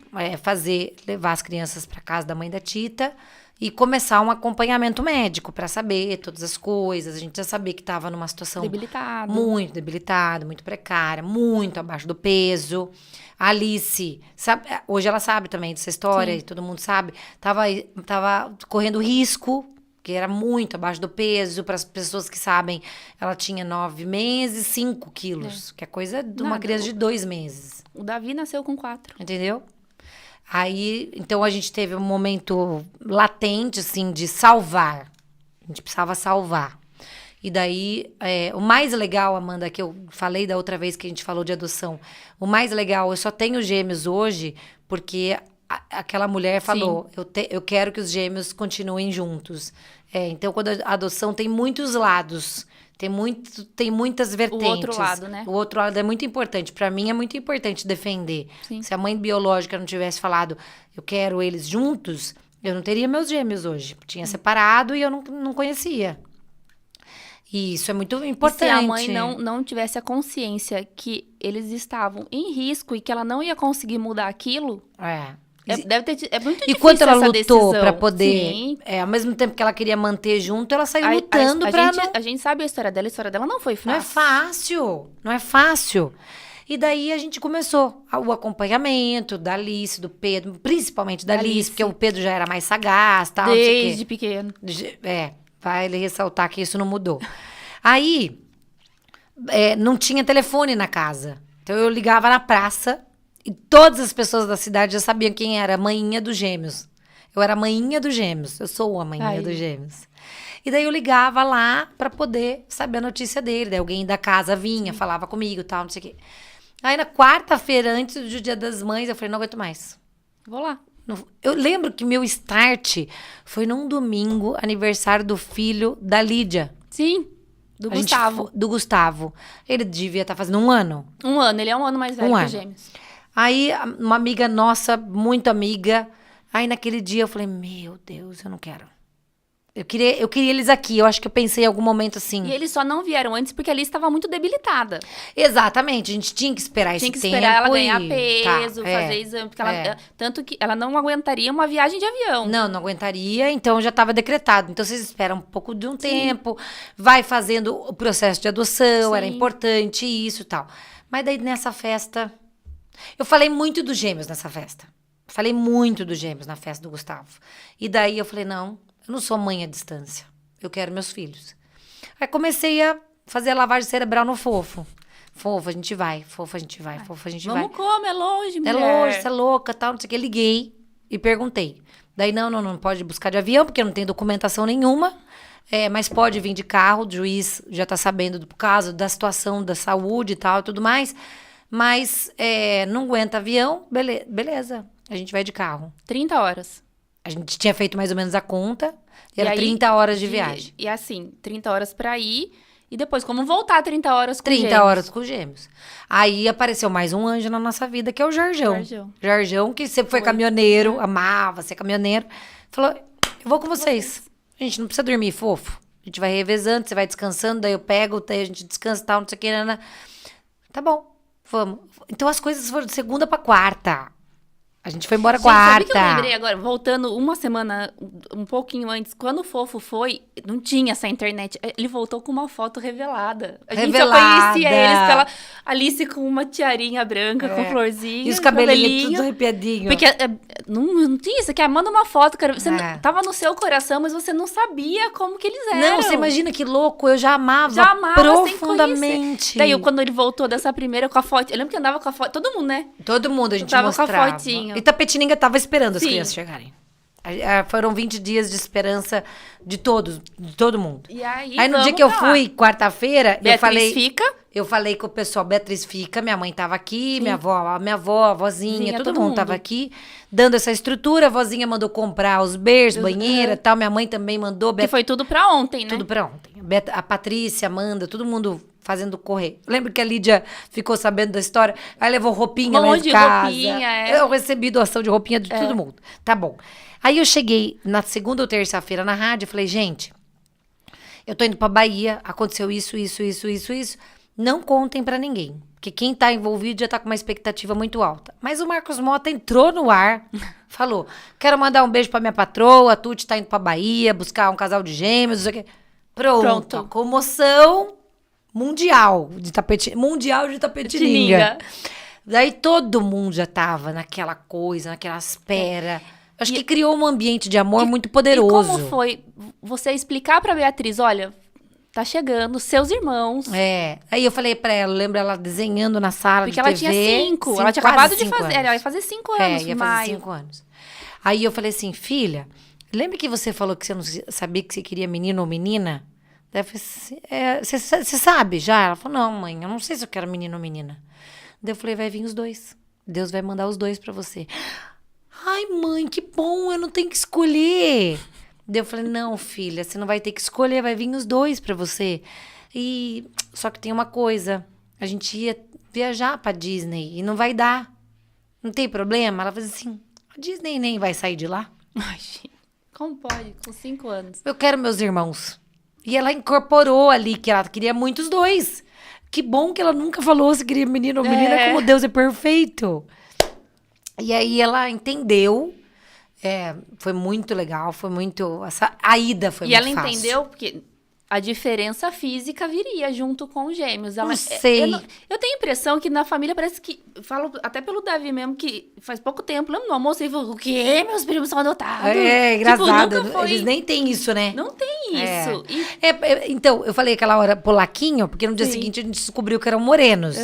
levar as crianças pra casa da mãe da Tita e começar um acompanhamento médico pra saber todas as coisas. A gente já sabia que tava numa situação muito debilitada, muito precária, muito abaixo do peso. A Alice, hoje ela sabe também dessa história, e todo mundo sabe, tava correndo risco, que era muito abaixo do peso. Para as pessoas que sabem, ela tinha 9 meses, 5 quilos. Que é coisa de uma criança de 2 meses. O Davi nasceu com 4. Entendeu? Aí, então, a gente teve um momento latente, assim, de salvar. A gente precisava salvar. E daí, o mais legal, Amanda, que eu falei da outra vez que a gente falou de adoção, o mais legal, eu só tenho gêmeos hoje porque aquela mulher falou, eu quero que os gêmeos continuem juntos. Então, quando a adoção tem muitos lados, tem muitas vertentes. O outro lado, né? O outro lado é muito importante. Para mim, é muito importante defender. Sim. Se a mãe biológica não tivesse falado, eu quero eles juntos, eu não teria meus gêmeos hoje. Tinha separado e eu não conhecia. E isso é muito importante. E se a mãe não tivesse a consciência que eles estavam em risco e que ela não ia conseguir mudar aquilo... Deve ter, é muito difícil. E quanto ela lutou decisão. pra poder... Sim. Ao mesmo tempo que ela queria manter junto, ela saiu lutando pra não... A gente sabe a história dela não foi fácil. Não é fácil, não é fácil. E daí a gente começou o acompanhamento da Alice, do Pedro, principalmente da Alice, porque o Pedro já era mais sagaz, tal, desde pequeno. Vale ressaltar que isso não mudou. Aí, não tinha telefone na casa. Então eu ligava na praça e todas as pessoas da cidade já sabiam quem era a mainha dos gêmeos. Eu era a mainha dos gêmeos. Eu sou a mainha dos gêmeos. E daí eu ligava lá pra poder saber a notícia dele. Daí alguém da casa vinha, falava comigo e tal, não sei o quê. Aí na quarta-feira, antes do Dia das Mães, eu falei, não aguento mais. Vou lá. Eu lembro que meu start foi num domingo, aniversário do filho da Lídia. Sim, do Gustavo. Do Gustavo. Ele devia estar fazendo 1 ano. 1 ano, ele é 1 ano mais velho que os gêmeos. Aí, uma amiga nossa, muito amiga, aí naquele dia eu falei, meu Deus, eu não quero. Eu queria eles aqui, eu acho que eu pensei em algum momento assim. E eles só não vieram antes porque a Alice estava muito debilitada. Exatamente, a gente tinha que esperar esse tempo. Tinha que esperar ela ganhar peso, fazer exame. Porque tanto que ela não aguentaria uma viagem de avião. Não aguentaria, então já estava decretado. Então vocês esperam um pouco de um tempo, vai fazendo o processo de adoção, era importante isso e tal. Mas daí nessa festa... Eu falei muito dos gêmeos nessa festa. Falei muito dos gêmeos na festa do Gustavo. E daí eu falei, não, eu não sou mãe à distância. Eu quero meus filhos. Aí comecei a fazer a lavagem cerebral no Fofo. Fofo, a gente vai. Fofo, a gente vai. Fofo, a gente vai. Vamos como? É longe, mulher. É longe, você é louca, tal, não sei o que. Liguei e perguntei. Daí, não pode buscar de avião, porque não tem documentação nenhuma. Mas pode vir de carro. O juiz já tá sabendo do caso, da situação da saúde e tal, e tudo mais. Mas não aguenta avião, beleza. A gente vai de carro. 30 horas. A gente tinha feito mais ou menos a conta. Era 30 horas de viagem. E assim, 30 horas pra ir. E depois, como voltar 30 horas com 30 horas com gêmeos. Aí apareceu mais um anjo na nossa vida, que é o Jarjão. Jarjão, que sempre foi caminhoneiro, amava ser caminhoneiro. Falou, eu vou com vocês. A gente não precisa dormir, fofo. A gente vai revezando, você vai descansando, daí eu pego, daí a gente descansa e tal, não sei o que. Tá bom. Vamos. Então as coisas foram de segunda pra quarta. A gente foi embora quarta. Sabe que eu lembrei agora? Voltando uma semana, um pouquinho antes, quando o Fofo foi, não tinha essa internet. Ele voltou com uma foto revelada. A gente só conhecia eles pela Alice com uma tiarinha branca, com florzinha. E os cabelinhos tudo arrepiadinho. Porque não tinha isso aqui. Manda uma foto, cara. Você tava no seu coração, mas você não sabia como que eles eram. Não, você imagina que louco. Eu já amava profundamente. Daí, quando ele voltou dessa primeira com a foto, eu lembro que andava com a foto. Todo mundo, né? Todo mundo, a gente tava mostrava. Com a fotinho. Itapetininga tava esperando as crianças chegarem. Foram 20 dias de esperança de todo mundo. E aí no dia que eu fui, quarta-feira, eu falei com o pessoal, Beatriz fica, minha mãe tava aqui, minha avó, a vozinha, todo mundo tava aqui, dando essa estrutura. A vozinha mandou comprar os berços, banheira e tal. Minha mãe também mandou. Que foi tudo pra ontem, né? Tudo pra ontem. A Patrícia, a Amanda, todo mundo fazendo correr. Lembra que a Lídia ficou sabendo da história? Aí levou roupinha lá em casa. Eu recebi doação de roupinha de todo mundo. Tá bom. Aí eu cheguei na segunda ou terça-feira na rádio e falei, gente, eu tô indo pra Bahia, aconteceu isso. Não contem pra ninguém, porque quem tá envolvido já tá com uma expectativa muito alta. Mas o Marcos Mota entrou no ar, falou, quero mandar um beijo pra minha patroa, a Tuti tá indo pra Bahia, buscar um casal de gêmeos, não sei o quê. Pronto. Comoção mundial de Tapetininga. Daí todo mundo já tava naquela coisa, naquela espera. Acho que criou um ambiente de amor muito poderoso. E como foi você explicar pra Beatriz, olha, tá chegando, seus irmãos. Aí eu falei pra ela, lembro ela desenhando na sala de TV. Porque ela tinha 5, ela tinha acabado de fazer, ela ia fazer 5 anos ia fazer 5 anos. Aí eu falei assim, filha, lembra que você falou que você não sabia que você queria menino ou menina? Daí eu falei assim, você sabe já? Ela falou, não, mãe, eu não sei se eu quero menino ou menina. Daí eu falei, vai vir os dois. Deus vai mandar os dois pra você. Ai, mãe, que bom, eu não tenho que escolher. Daí eu falei, não, filha, você não vai ter que escolher, vai vir os dois pra você. Só que tem uma coisa, a gente ia viajar pra Disney e não vai dar. Não tem problema? Ela falou assim, a Disney nem vai sair de lá. Ai, gente, como pode? Com 5 anos. Eu quero meus irmãos. E ela incorporou ali que ela queria muito os dois. Que bom que ela nunca falou se queria menino ou menina, como Deus é perfeito. E aí ela entendeu. Foi muito legal, foi muito... A ida foi muito fácil. E ela entendeu porque a diferença física viria junto com os gêmeos. Não sei. Eu tenho a impressão que na família parece que... Falo até pelo Davi mesmo, que faz pouco tempo, lembra no almoço, ele falou, o quê? Meus primos são adotados. Engraçado. Tipo, Eles nem têm isso, né? Não tem isso. Então, eu falei aquela hora polaquinho, porque no dia seguinte a gente descobriu que eram morenos.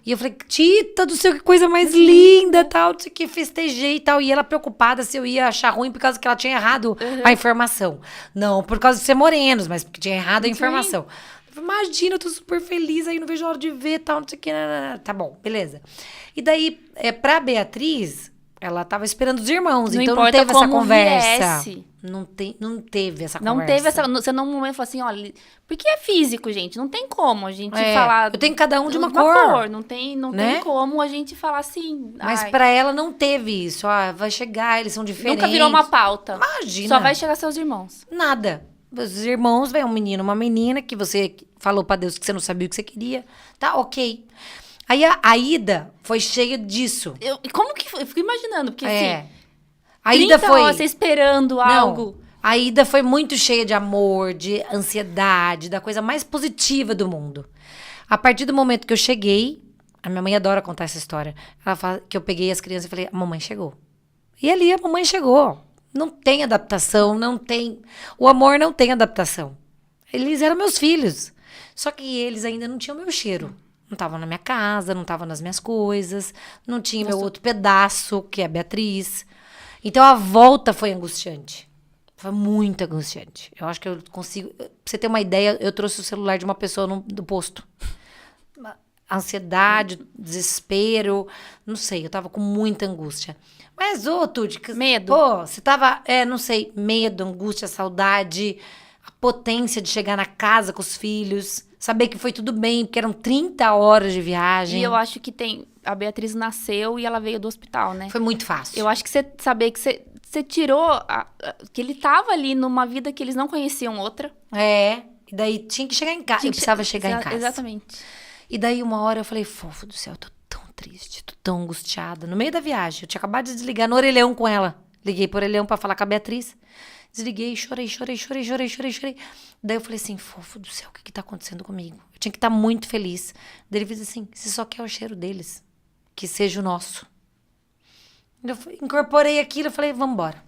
E eu falei, Tita do céu, que coisa mais linda, tal, não sei o que, festejei e tal. E ela preocupada se eu ia achar ruim por causa que ela tinha errado a informação. Não por causa de ser morenos, mas porque tinha errado a informação. Imagina, eu tô super feliz, aí não vejo a hora de ver, tal, não sei o que. Tá bom, beleza. E daí, pra Beatriz, ela tava esperando os irmãos, então não teve essa conversa. Não teve essa conversa. Não teve essa... Você num momento falou assim, olha... Porque é físico, gente. Não tem como a gente falar... Eu tenho cada um de uma cor. Não tem né? como a gente falar assim... Mas pra ela não teve isso. Vai chegar, eles são diferentes. Nunca virou uma pauta. Imagina. Só vai chegar seus irmãos. Nada. Os irmãos, vem um menino, uma menina, que você falou pra Deus que você não sabia o que você queria. Tá, ok. Aí a ida foi cheia disso. Como que foi? Eu fico imaginando, porque assim... A ida foi... você esperando algo. A ida foi muito cheia de amor, de ansiedade, da coisa mais positiva do mundo. A partir do momento que eu cheguei, a minha mãe adora contar essa história. Ela fala que eu peguei as crianças e falei, a mamãe chegou. E ali a mamãe chegou. Não tem adaptação, não tem... O amor não tem adaptação. Eles eram meus filhos. Só que eles ainda não tinham meu cheiro. Não estavam na minha casa, não estavam nas minhas coisas. Não tinha meu outro pedaço, que é a Beatriz. Então a volta foi angustiante. Foi muito angustiante. Eu acho que eu consigo... Pra você ter uma ideia, eu trouxe o celular de uma pessoa do posto. Ansiedade, desespero, não sei, eu tava com muita angústia. Mas, Tuti... Medo. Pô, você tava, não sei, medo, angústia, saudade, a potência de chegar na casa com os filhos, saber que foi tudo bem, porque eram 30 horas de viagem. E eu acho que a Beatriz nasceu e ela veio do hospital, né? Foi muito fácil. Eu acho que você saber que você tirou, que ele tava ali numa vida que eles não conheciam outra. E daí tinha que chegar em casa, eu precisava chegar em casa. Exatamente. E daí uma hora eu falei, fofo do céu, eu tô tão triste, tô tão angustiada. No meio da viagem, eu tinha acabado de desligar no orelhão com ela. Liguei pro orelhão pra falar com a Beatriz. Desliguei, chorei. Daí eu falei assim, fofo do céu, o que tá acontecendo comigo? Eu tinha que estar muito feliz. Daí ele fez assim, você só quer o cheiro deles, que seja o nosso. Eu incorporei aquilo, eu falei, vamos embora.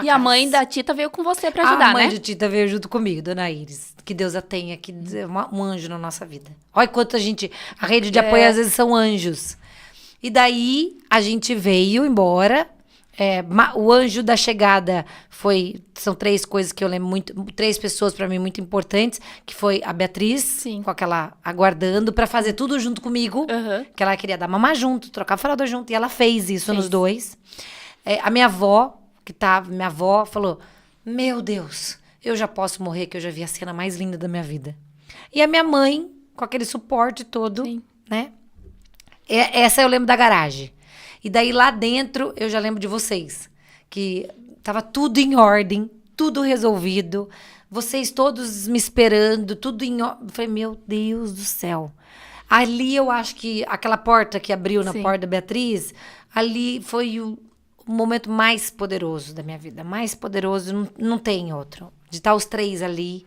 E a mãe da Tita veio com você pra ajudar, né? A mãe da Tita veio junto comigo, Dona Iris. Que Deus a tenha, que é um anjo na nossa vida. Olha quanto a rede de apoio às vezes são anjos. E daí a gente veio embora. O anjo da chegada são 3 coisas que eu lembro muito, 3 pessoas pra mim muito importantes, que foi a Beatriz, Sim. com aquela aguardando pra fazer tudo junto comigo, que ela queria dar mamar junto, trocar fralda junto, e ela fez isso nos dois. A minha avó, minha avó falou, meu Deus, eu já posso morrer, que eu já vi a cena mais linda da minha vida. E a minha mãe, com aquele suporte todo, Sim. né? Essa eu lembro da garagem. E daí lá dentro, eu já lembro de vocês, que tava tudo em ordem, tudo resolvido, vocês todos me esperando, tudo em ordem. Eu falei, meu Deus do céu. Ali eu acho que aquela porta que abriu na porta da Beatriz, ali foi o momento mais poderoso da minha vida. Mais poderoso, não tem outro. De estar os 3 ali,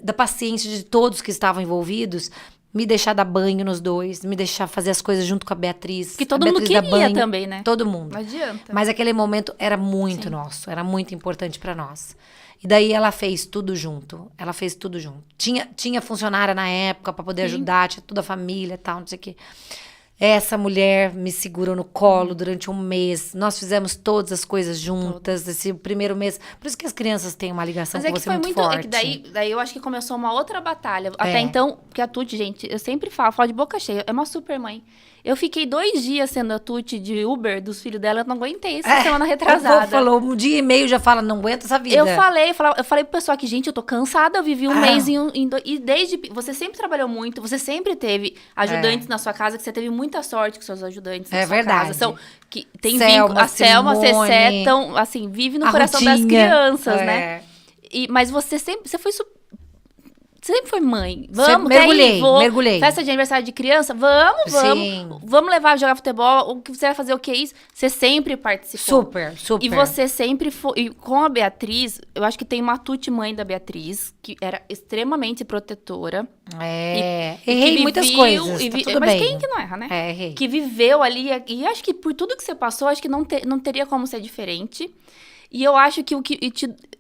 da paciência de todos que estavam envolvidos, me deixar dar banho nos 2, me deixar fazer as coisas junto com a Beatriz. Que todo mundo queria também, né? Todo mundo. Não adianta. Mas aquele momento era muito nosso, era muito importante pra nós. E daí ela fez tudo junto. Ela fez tudo junto. Tinha funcionária na época pra poder ajudar, tinha toda a família e tal, não sei o quê. Essa mulher me segurou no colo durante um mês. Nós fizemos todas as coisas juntas. Esse primeiro mês. Por isso que as crianças têm uma ligação com você muito forte. É que daí eu acho que começou uma outra batalha. Até então, porque a Tuti, gente, eu sempre falo de boca cheia, é uma super mãe. Eu fiquei 2 dias sendo a Tuti de Uber dos filhos dela, eu não aguentei essa semana retrasada. Falou, 1 dia e meio já fala, não aguento essa vida. Eu falei pro pessoal que, gente, eu tô cansada, eu vivi um mês e desde... Você sempre trabalhou muito, você sempre teve ajudantes na sua casa, que você teve muita sorte com seus ajudantes na sua casa. São, que tem vínculo, a Selma, a Cecé, tão, assim, vive no coração das crianças, né? Mas você sempre Você sempre foi mãe. Vamos, mergulhei. Festa de aniversário de criança? Vamos. Sim. Vamos levar jogar futebol. O que você vai fazer, o que é isso? Você sempre participou. Super. E você sempre foi... E com a Beatriz, eu acho que tem uma Tuti mãe da Beatriz, que era extremamente protetora. Errei muitas coisas, tá tudo mas bem. quem que não erra, né? Errei. Que viveu ali. E acho que por tudo que você passou, acho que não teria como ser diferente. E eu acho que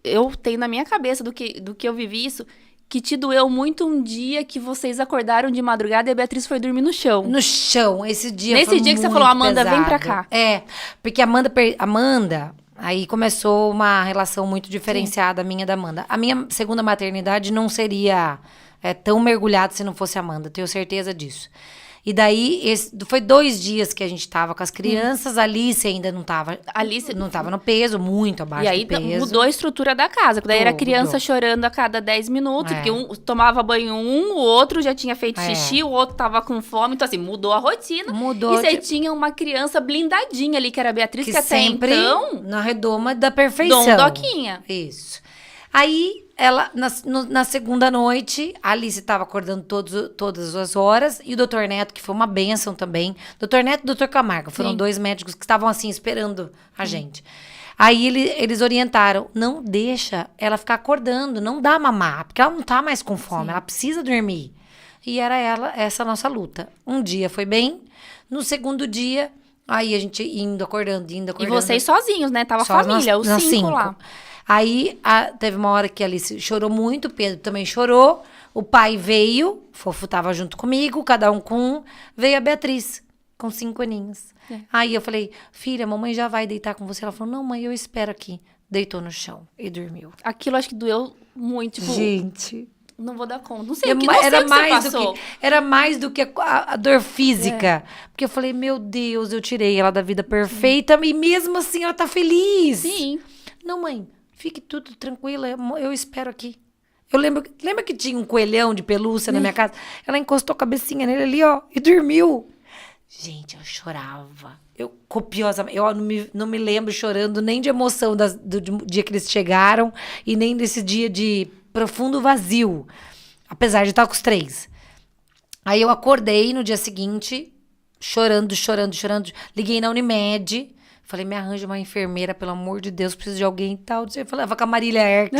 eu tenho na minha cabeça do que eu vivi isso... Que te doeu muito um dia que vocês acordaram de madrugada e a Beatriz foi dormir no chão. No chão, esse dia Nesse foi dia que muito você falou, Amanda, pesado. vem pra cá. Porque Amanda, aí começou uma relação muito diferenciada minha da Amanda. A minha segunda maternidade não seria tão mergulhada se não fosse a Amanda, tenho certeza disso. E daí, foi 2 dias que a gente tava com as crianças, a Alice ainda não tava no peso, muito abaixo do peso. E aí mudou a estrutura da casa, porque daí era criança chorando a cada 10 minutos, porque um tomava banho o outro já tinha feito xixi, o outro tava com fome, então assim, mudou a rotina. Mudou. E você tinha uma criança blindadinha ali, que era a Beatriz, que até sempre então... na redoma da perfeição. Dondoquinha. Isso. Aí, ela, na segunda noite, a Alice estava acordando todas as horas, e o doutor Neto, que foi uma bênção também. Doutor Neto e doutor Camargo, foram 2 médicos que estavam assim, esperando a gente. Aí eles orientaram, não deixa ela ficar acordando, não dá mamar, porque ela não tá mais com fome, ela precisa dormir. E era essa a nossa luta. Um dia foi bem, no segundo dia, aí a gente acordando. E vocês sozinhos, né? Tava a família, os 5 lá. Aí, teve uma hora que a Alice chorou muito, o Pedro também chorou, o pai veio, Fofo tava junto comigo, cada um com um, veio a Beatriz, com 5 aninhos. Aí eu falei, filha, mamãe já vai deitar com você. Ela falou, não, mãe, eu espero aqui. Deitou no chão e dormiu. Aquilo acho que doeu muito, tipo... Gente... Não vou dar conta. Não sei o que você passou. Era mais do que a dor física. Porque eu falei, meu Deus, eu tirei ela da vida perfeita e mesmo assim ela tá feliz. Sim. Não, mãe, fique tudo tranquila, eu espero aqui. Eu lembra que tinha um coelhão de pelúcia na minha casa? Ela encostou a cabecinha nele ali, ó, e dormiu. Gente, eu chorava. Eu copiosamente, eu não me lembro chorando nem de emoção do dia que eles chegaram e nem desse dia de profundo vazio, apesar de estar com os 3. Aí eu acordei no dia seguinte, chorando. Liguei na Unimed, falei, me arranja uma enfermeira, pelo amor de Deus, preciso de alguém e tal. Eu falava com a Marília Erques.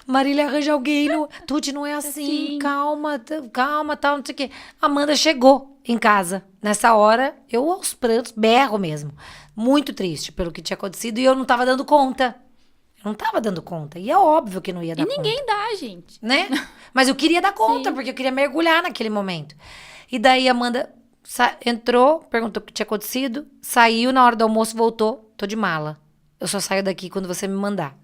Marília, arranja alguém. Tuti, não é assim, calma, tal, não sei o quê. Amanda chegou em casa. Nessa hora, eu aos prantos, berro mesmo. Muito triste pelo que tinha acontecido e eu não tava dando conta. E é óbvio que não ia dar conta. E ninguém dá, gente. Né? Mas eu queria dar conta, porque eu queria mergulhar naquele momento. E daí a Amanda entrou, perguntou o que tinha acontecido, saiu, na hora do almoço voltou, tô de mala. Eu só saio daqui quando você me mandar.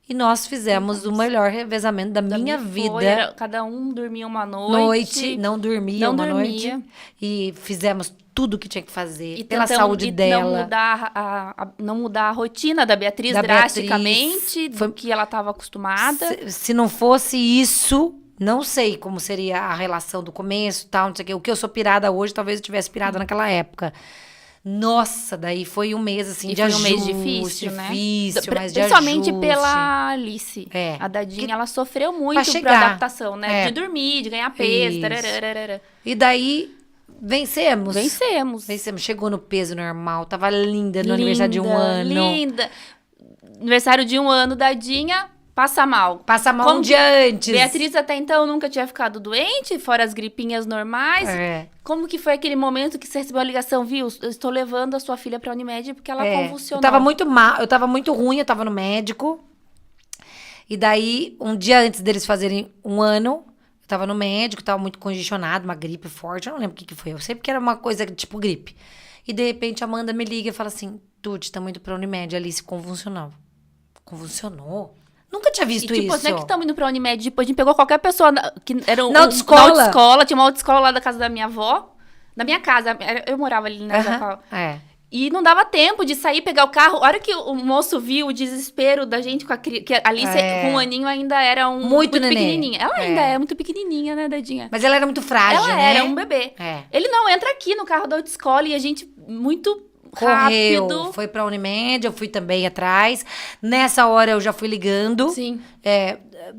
E nós fizemos o melhor revezamento da minha vida. Cada um dormia uma noite. Não dormia uma noite. E fizemos tudo o que tinha que fazer pela saúde dela. Não mudar a rotina da Beatriz drasticamente, do que ela estava acostumada. Se não fosse isso, não sei como seria a relação do começo, tal, não sei o quê. O que eu sou pirada hoje, talvez eu tivesse pirada naquela época. Nossa, daí foi um mês, assim, de ajuste. Foi um mês difícil, né? Mas de principalmente ajuste. Pela Alice. A Dadinha, ela sofreu muito pra adaptação, né? De dormir, de ganhar peso. E daí, vencemos. Chegou no peso normal, tava linda no aniversário de 1 ano. Linda. Aniversário de 1 ano, Dadinha... Passa mal um dia antes. Beatriz até então nunca tinha ficado doente, fora as gripinhas normais. Como que foi aquele momento que você recebeu a ligação, viu? Eu estou levando a sua filha pra Unimed porque ela convulsionou. Eu tava muito mal, eu tava muito ruim, eu tava no médico. E daí, um dia antes deles fazerem 1 ano, Eu tava no médico, tava muito congestionado, uma gripe forte, eu não lembro o que foi. Eu sei porque era uma coisa tipo gripe. E de repente a Amanda me liga e fala assim, Tuti, tá muito pra Unimed, Alice convulsional. Convulsionou? Nunca tinha visto e, tipo, isso. Não é que estamos indo pra Unimed, depois a gente pegou qualquer pessoa que era na autoescola. Tinha uma autoescola lá da casa da minha avó. Na minha casa, eu morava ali na Jacal. E não dava tempo de sair, pegar o carro. A hora que o moço viu o desespero da gente com a criança, que a Alice com um aninho ainda era muito pequenininha. Ela ainda é muito pequenininha, né, Dadinha? Mas ela era muito frágil, ela né? Ela era um bebê. Ele não entra aqui no carro da autoescola e a gente muito correu, rápido. Foi pra Unimed, eu fui também atrás. Nessa hora eu já fui ligando. Sim.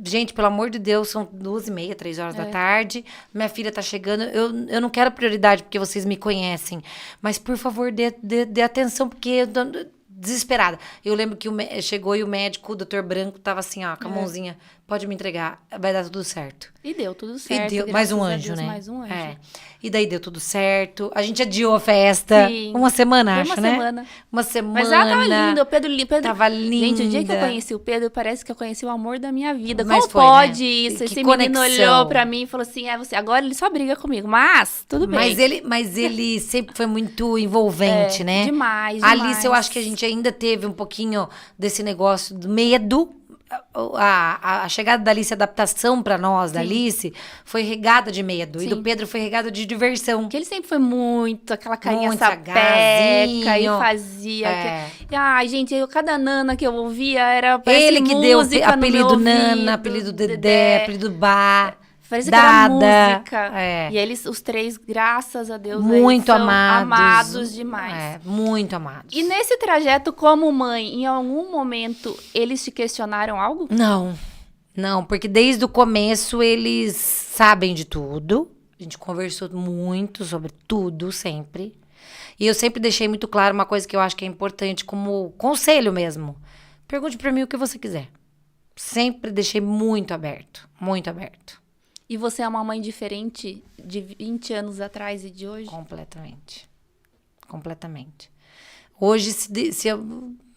Gente, pelo amor de Deus, são 2h30, 3h da tarde. Minha filha tá chegando. Eu não quero prioridade porque vocês me conhecem. Mas, por favor, dê atenção, porque eu tô desesperada. Eu lembro que chegou e o médico, o doutor Branco, tava assim, ó, com a mãozinha. Pode me entregar, vai dar tudo certo. E deu tudo certo. E deu mais um anjo, Deus, né? Mais um anjo. E daí deu tudo certo. A gente adiou a festa. Sim. Uma semana, Foi acho, uma né? semana. Uma semana. Mas ela tava linda, o Pedro tava linda. Gente, o dia que eu conheci o Pedro, parece que eu conheci o amor da minha vida. Mas Como foi, pode né? isso? Que Esse conexão. menino olhou pra mim e falou assim, você. Agora ele só briga comigo, mas tudo bem. Mas ele sempre foi muito envolvente, né? Demais. A Alice, eu acho que a gente ainda teve um pouquinho desse negócio do medo. A chegada da Alice, a adaptação pra nós, da Alice, foi regada de medo. E do Pedro foi regada de diversão. Porque ele sempre foi muito aquela carinha muito sapeca e fazia. Ai, gente, cada Nana que eu ouvia era ele que deu apelido Nana, apelido Dedé, apelido Bá. Parecia que era música. E eles, os três, graças a Deus, muito são amados demais. Muito amados. E nesse trajeto, como mãe, em algum momento, eles te questionaram algo? Não, porque desde o começo eles sabem de tudo. A gente conversou muito sobre tudo, sempre. E eu sempre deixei muito claro uma coisa que eu acho que é importante como conselho mesmo. Pergunte pra mim o que você quiser. Sempre deixei muito aberto, muito aberto. E você é uma mãe diferente de 20 anos atrás e de hoje? Completamente. Hoje,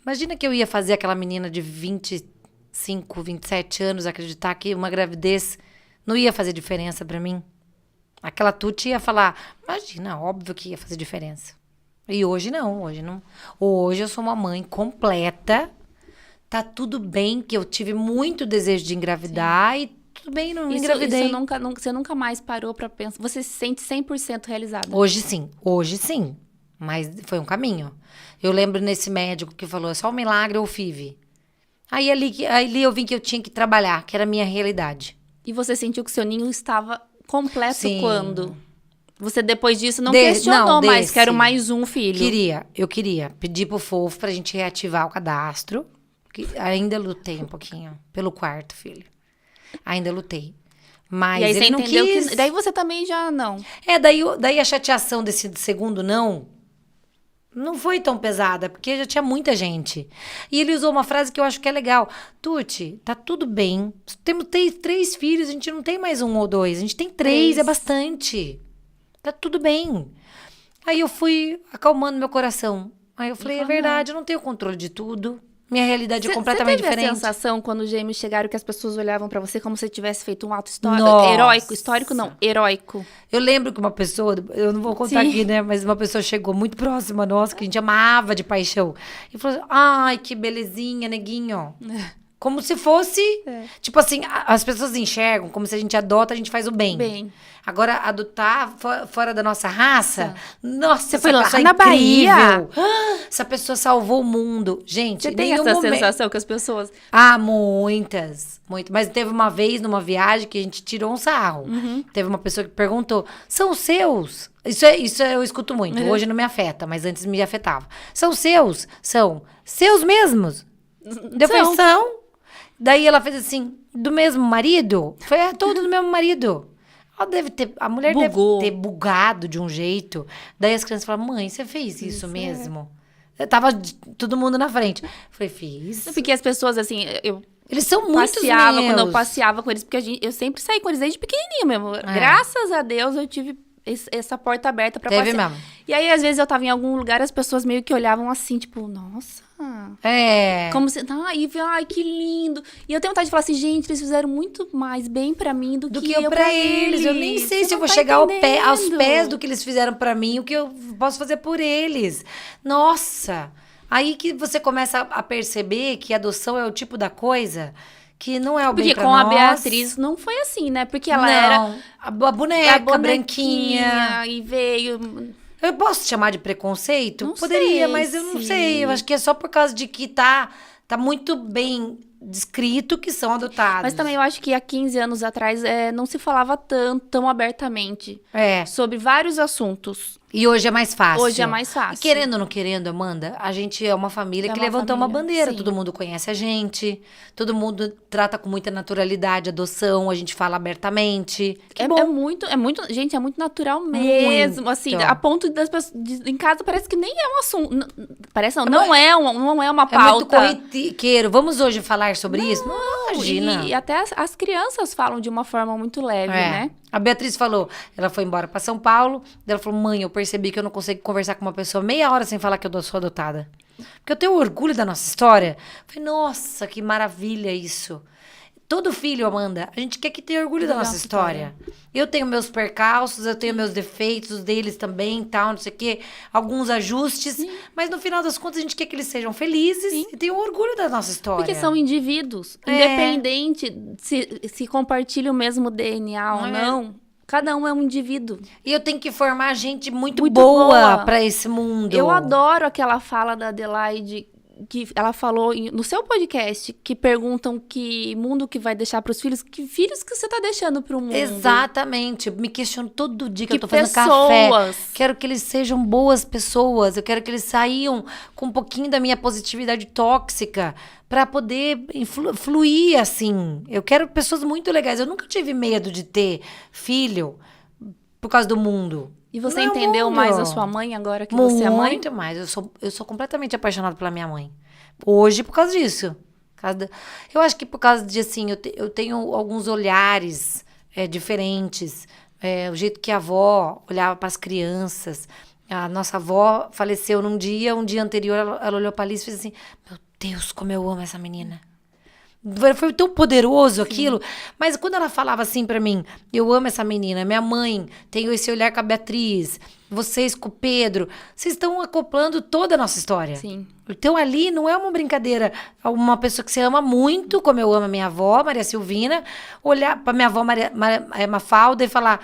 imagina que eu ia fazer aquela menina de 25, 27 anos acreditar que uma gravidez não ia fazer diferença pra mim. Aquela Tuti ia falar, imagina, óbvio que ia fazer diferença. E hoje não. Hoje eu sou uma mãe completa. Tá tudo bem que eu tive muito desejo de engravidar e tudo bem, não engravidei. Você nunca mais parou pra pensar. Você se sente 100% realizada? Hoje sim. Mas foi um caminho. Eu lembro nesse médico que falou, é só um milagre ou FIV. Aí ali eu vi que eu tinha que trabalhar, que era a minha realidade. E você sentiu que seu ninho estava completo quando? Você depois disso não questionou mais, quero mais um filho. Eu queria pedir pro Fofo pra gente reativar o cadastro. Que ainda lutei um pouquinho pelo quarto filho. Ainda lutei. Mas e aí ele você não entendeu quis. Que... Daí você também já não. Daí a chateação desse segundo não foi tão pesada, porque já tinha muita gente. E ele usou uma frase que eu acho que é legal. Tuti, tá tudo bem. Temos 3 filhos, a gente não tem mais 1 ou 2. A gente tem 3, é bastante. Tá tudo bem. Aí eu fui acalmando meu coração. Aí eu falei, é verdade, eu não tenho controle de tudo. Minha realidade é completamente diferente. Você teve a sensação, quando os gêmeos chegaram, que as pessoas olhavam pra você como se você tivesse feito um ato heróico? Histórico não, heróico. Eu lembro que uma pessoa, eu não vou contar aqui, né? Mas uma pessoa chegou muito próxima nossa, que a gente amava de paixão. E falou assim, ai, que belezinha, neguinho. Como se fosse, tipo assim, as pessoas enxergam como se a gente adota, a gente faz o bem. Agora, adotar fora da nossa raça, nossa, você foi lá na Bahia. Essa pessoa salvou o mundo. Gente, você tem essa sensação que as pessoas... Muitas. Mas teve uma vez, numa viagem, que a gente tirou um sarro. Teve uma pessoa que perguntou, são seus? Isso eu escuto muito. Hoje não me afeta, mas antes me afetava. São seus? São seus mesmos? Defensão. Daí ela fez assim, do mesmo marido? Foi todo do mesmo marido. A mulher deve ter bugado de um jeito. Daí as crianças falaram, mãe, você fez isso mesmo? Tava todo mundo na frente. Eu falei, fiz. Porque as pessoas, assim, eles são muito quando eu passeava com eles, porque eu sempre saí com eles desde pequenininho mesmo. Graças a Deus eu tive essa porta aberta pra Teve passear. mesmo. E aí, às vezes, eu tava em algum lugar, as pessoas meio que olhavam assim, tipo, nossa... Como se... Ai, que lindo. E eu tenho vontade de falar assim, gente, eles fizeram muito mais bem pra mim do que eu pra eles. Eu nem sei se eu vou chegar aos pés do que eles fizeram pra mim, o que eu posso fazer por eles. Nossa! Aí que você começa a perceber que a adoção é o tipo da coisa que não é o bem pra nós. Porque com a Beatriz não foi assim, né? Porque ela era... A boneca branquinha. E veio... Eu posso chamar de preconceito? Não Poderia, sei, mas eu não sei. Eu acho que é só por causa de que tá muito bem descrito que são adotados. Mas também eu acho que há 15 anos atrás não se falava tão abertamente sobre vários assuntos. E hoje é mais fácil. Hoje é mais fácil. E querendo ou não querendo, Amanda, a gente é uma família que levantou uma bandeira. Sim. Todo mundo conhece a gente, todo mundo trata com muita naturalidade a adoção, a gente fala abertamente. É muito, gente, é muito natural mesmo. Muito. Assim, a ponto das pessoas. Em casa parece que nem é um assunto. Parece não é uma pauta. É muito corriqueiro. Vamos hoje falar sobre isso? Não, imagina. E até as crianças falam de uma forma muito leve, né? A Beatriz falou, ela foi embora pra São Paulo, ela falou, mãe, eu percebi que eu não consigo conversar com uma pessoa meia hora sem falar que eu sou adotada. Porque eu tenho orgulho da nossa história. Eu falei, nossa, que maravilha isso. Todo filho, Amanda, a gente quer que tenha orgulho da nossa história. Eu tenho meus percalços, eu tenho meus defeitos, os deles também, tal, não sei o quê. Alguns ajustes. Sim. Mas no final das contas, a gente quer que eles sejam felizes e tenham orgulho da nossa história. Porque são indivíduos. Independente se compartilha o mesmo DNA ou não. Cada um é um indivíduo. E eu tenho que formar gente muito boa pra esse mundo. Eu adoro aquela fala da Adelaide, que ela falou no seu podcast, que perguntam que mundo que vai deixar pros filhos, que filhos que você tá deixando pro mundo. Exatamente. Eu me questiono todo dia que eu tô fazendo café. Quero que eles sejam boas pessoas. Eu quero que eles saiam com um pouquinho da minha positividade tóxica pra poder fluir, assim. Eu quero pessoas muito legais. Eu nunca tive medo de ter filho por causa do mundo. E você entendeu mais a sua mãe agora que você é mãe? Muito mais. Eu sou completamente apaixonada pela minha mãe. Hoje, por causa disso. Eu acho que por causa de, assim, eu tenho alguns olhares diferentes. O jeito que a avó olhava para as crianças. A nossa avó faleceu um dia anterior, ela olhou para a Alice e fez assim, meu Deus, como eu amo essa menina. Foi tão poderoso aquilo. Mas quando ela falava assim pra mim, eu amo essa menina, minha mãe tem esse olhar com a Beatriz, vocês com o Pedro, vocês estão acoplando toda a nossa história. Sim. Então ali não é uma brincadeira, uma pessoa que você ama muito, como eu amo a minha avó, Maria Silvina, olhar pra minha avó Mafalda e falar,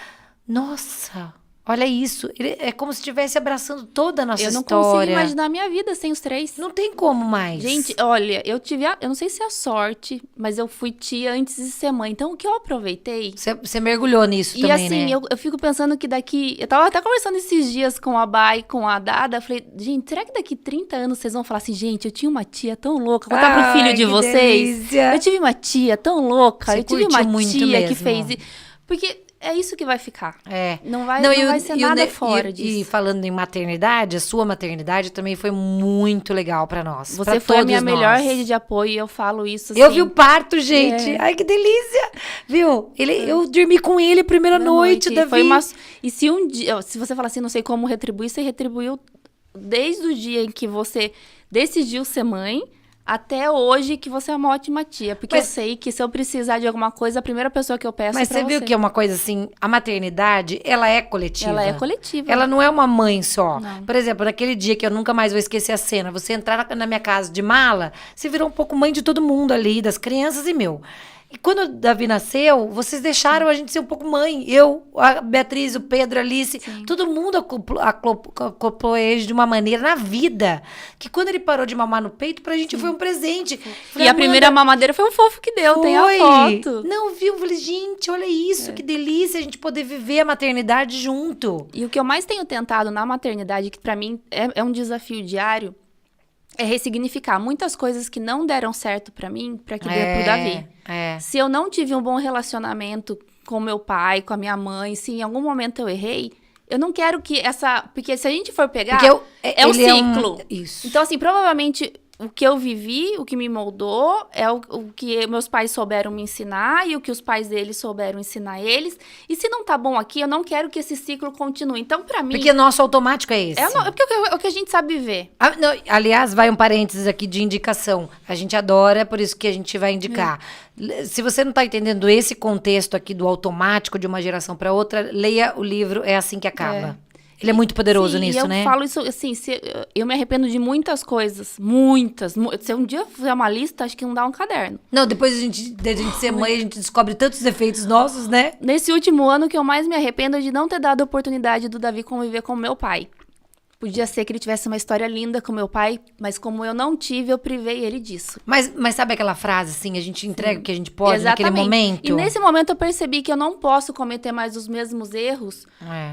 nossa... Olha isso, é como se estivesse abraçando toda a nossa história. Eu não consigo imaginar a minha vida sem os três. Não tem como mais. Gente, olha, eu não sei se é a sorte, mas eu fui tia antes de ser mãe. Então, o que eu aproveitei... Você mergulhou nisso também, assim, né? E assim, eu fico pensando que daqui... Eu tava até conversando esses dias com a Bai, com a Dada. Eu falei, gente, será que daqui 30 anos vocês vão falar assim, gente, eu tinha uma tia tão louca. Vou contar pro filho de vocês. Delícia. Eu tive uma tia tão louca. Eu tive uma tia mesmo. Que fez... Porque... É isso que vai ficar. Não vai ser nada fora disso. E falando em maternidade, a sua maternidade também foi muito legal pra nós. Você foi a minha melhor rede de apoio e eu falo isso assim. Eu vi o parto, gente. Ai, que delícia. Viu? Eu dormi com ele primeira noite, Davi. Foi E se um dia, se você falar assim, não sei como retribuir, você retribuiu desde o dia em que você decidiu ser mãe... Até hoje que você é uma ótima tia. Porque eu sei que se eu precisar de alguma coisa, a primeira pessoa que eu peço é pra você. Mas você viu que é uma coisa assim, a maternidade, ela é coletiva. Ela é coletiva. Ela não é uma mãe só. Não. Por exemplo, naquele dia que eu nunca mais vou esquecer a cena, você entrar na minha casa de mala, você virou um pouco mãe de todo mundo ali, das crianças e meu. E quando o Davi nasceu, vocês deixaram a gente ser um pouco mãe. Eu, a Beatriz, o Pedro, a Alice, todo mundo acoplou ele de uma maneira na vida. Que quando ele parou de mamar no peito, pra gente foi um presente. Falei, e a primeira mamadeira foi um fofo que deu, tem a foto. Não, viu? Eu falei, gente, olha isso, que delícia a gente poder viver a maternidade junto. E o que eu mais tenho tentado na maternidade, que pra mim é um desafio diário, é ressignificar muitas coisas que não deram certo pra mim, pra que dê pro Davi. Se eu não tive um bom relacionamento com meu pai, com a minha mãe, se em algum momento eu errei, eu não quero que essa... Porque se a gente for pegar, é um ciclo. Isso. Então, assim, provavelmente o que eu vivi, o que me moldou, é o que meus pais souberam me ensinar e o que os pais deles souberam ensinar eles. E se não tá bom aqui, eu não quero que esse ciclo continue. Então, pra mim... Porque nosso automático é esse. Porque é o que a gente sabe viver. Aliás, vai um parênteses aqui de indicação. A gente adora, por isso que a gente vai indicar. Se você não tá entendendo esse contexto aqui do automático de uma geração para outra, leia o livro É Assim que Acaba. Ele é muito poderoso nisso, né? Eu falo isso assim, eu me arrependo de muitas coisas. Muitas. Se um dia eu fizer uma lista, acho que não dá um caderno. Não, depois de a gente ser mãe, a gente descobre tantos defeitos nossos, né? Nesse último ano, o que eu mais me arrependo é de não ter dado a oportunidade do Davi conviver com meu pai. Podia ser que ele tivesse uma história linda com meu pai, mas como eu não tive, eu privei ele disso. Mas sabe aquela frase, assim, a gente entrega o que a gente pode naquele momento? E nesse momento eu percebi que eu não posso cometer mais os mesmos erros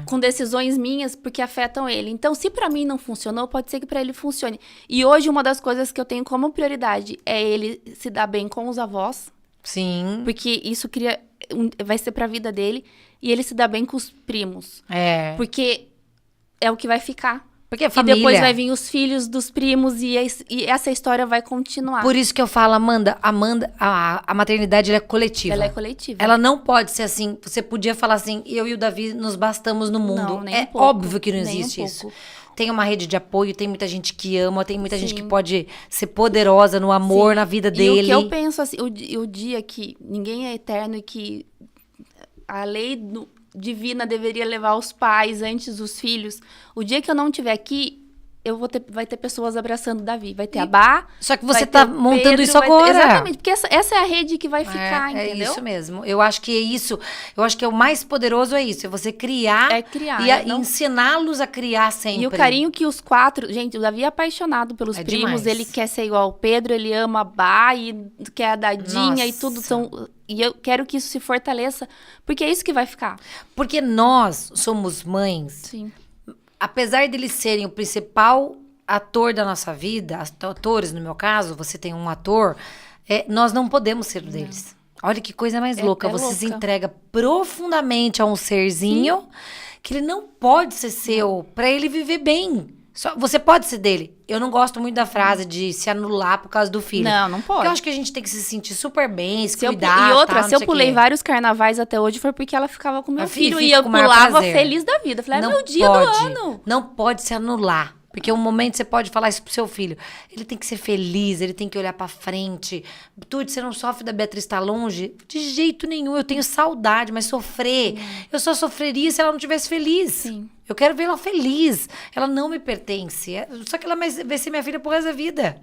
com decisões minhas, porque afetam ele. Então, se pra mim não funcionou, pode ser que pra ele funcione. E hoje, uma das coisas que eu tenho como prioridade é ele se dar bem com os avós. Sim. Porque isso vai ser pra vida dele. E ele se dá bem com os primos. Porque é o que vai ficar. Porque a família... E depois vai vir os filhos dos primos e essa história vai continuar. Por isso que eu falo, Amanda, a maternidade ela é coletiva. Ela é coletiva. Ela não pode ser assim. Você podia falar assim, eu e o Davi nos bastamos no mundo. Não, nem é um pouco, óbvio que não existe isso. Tem uma rede de apoio, tem muita gente que ama, tem muita gente que pode ser poderosa no amor, na vida dele. E o que eu penso assim, o dia que ninguém é eterno e que a lei divina deveria levar os pais antes dos filhos. O dia que eu não estiver aqui, vai ter pessoas abraçando o Davi. Vai ter a Bá. Só que você tá montando Pedro, isso agora. Exatamente, porque essa é a rede que vai ficar, entendeu? É isso mesmo. Eu acho que é isso. Eu acho que é o mais poderoso é isso. É você criar. E ensiná-los a criar sempre. E o carinho que os 4... Gente, o Davi é apaixonado pelos primos. Demais. Ele quer ser igual ao Pedro, ele ama a Bá e quer a Dadinha. Nossa. E tudo são... E eu quero que isso se fortaleça, porque é isso que vai ficar. Porque nós somos mães. Sim. Apesar deles serem o principal ator da nossa vida, atores no meu caso, você tem um ator, nós não podemos ser deles. Olha que coisa mais louca. Você se entrega profundamente a um serzinho que ele não pode ser seu, para ele viver bem. Você pode ser dele. Eu não gosto muito da frase de se anular por causa do filho. Não pode. Porque eu acho que a gente tem que se sentir super bem, se cuidar. E outra, se eu pulei vários carnavais até hoje, foi porque ela ficava com meu filho. E eu pulava feliz da vida. Falei, é meu dia do ano. Não pode se anular. Porque um momento você pode falar isso pro seu filho. Ele tem que ser feliz, ele tem que olhar pra frente. Tudo, você não sofre da Beatriz estar longe? De jeito nenhum. Eu tenho saudade, mas sofrer. Eu só sofreria se ela não estivesse feliz. Sim. Eu quero ver ela feliz. Ela não me pertence. Só que ela vai ser minha filha pro resto da vida.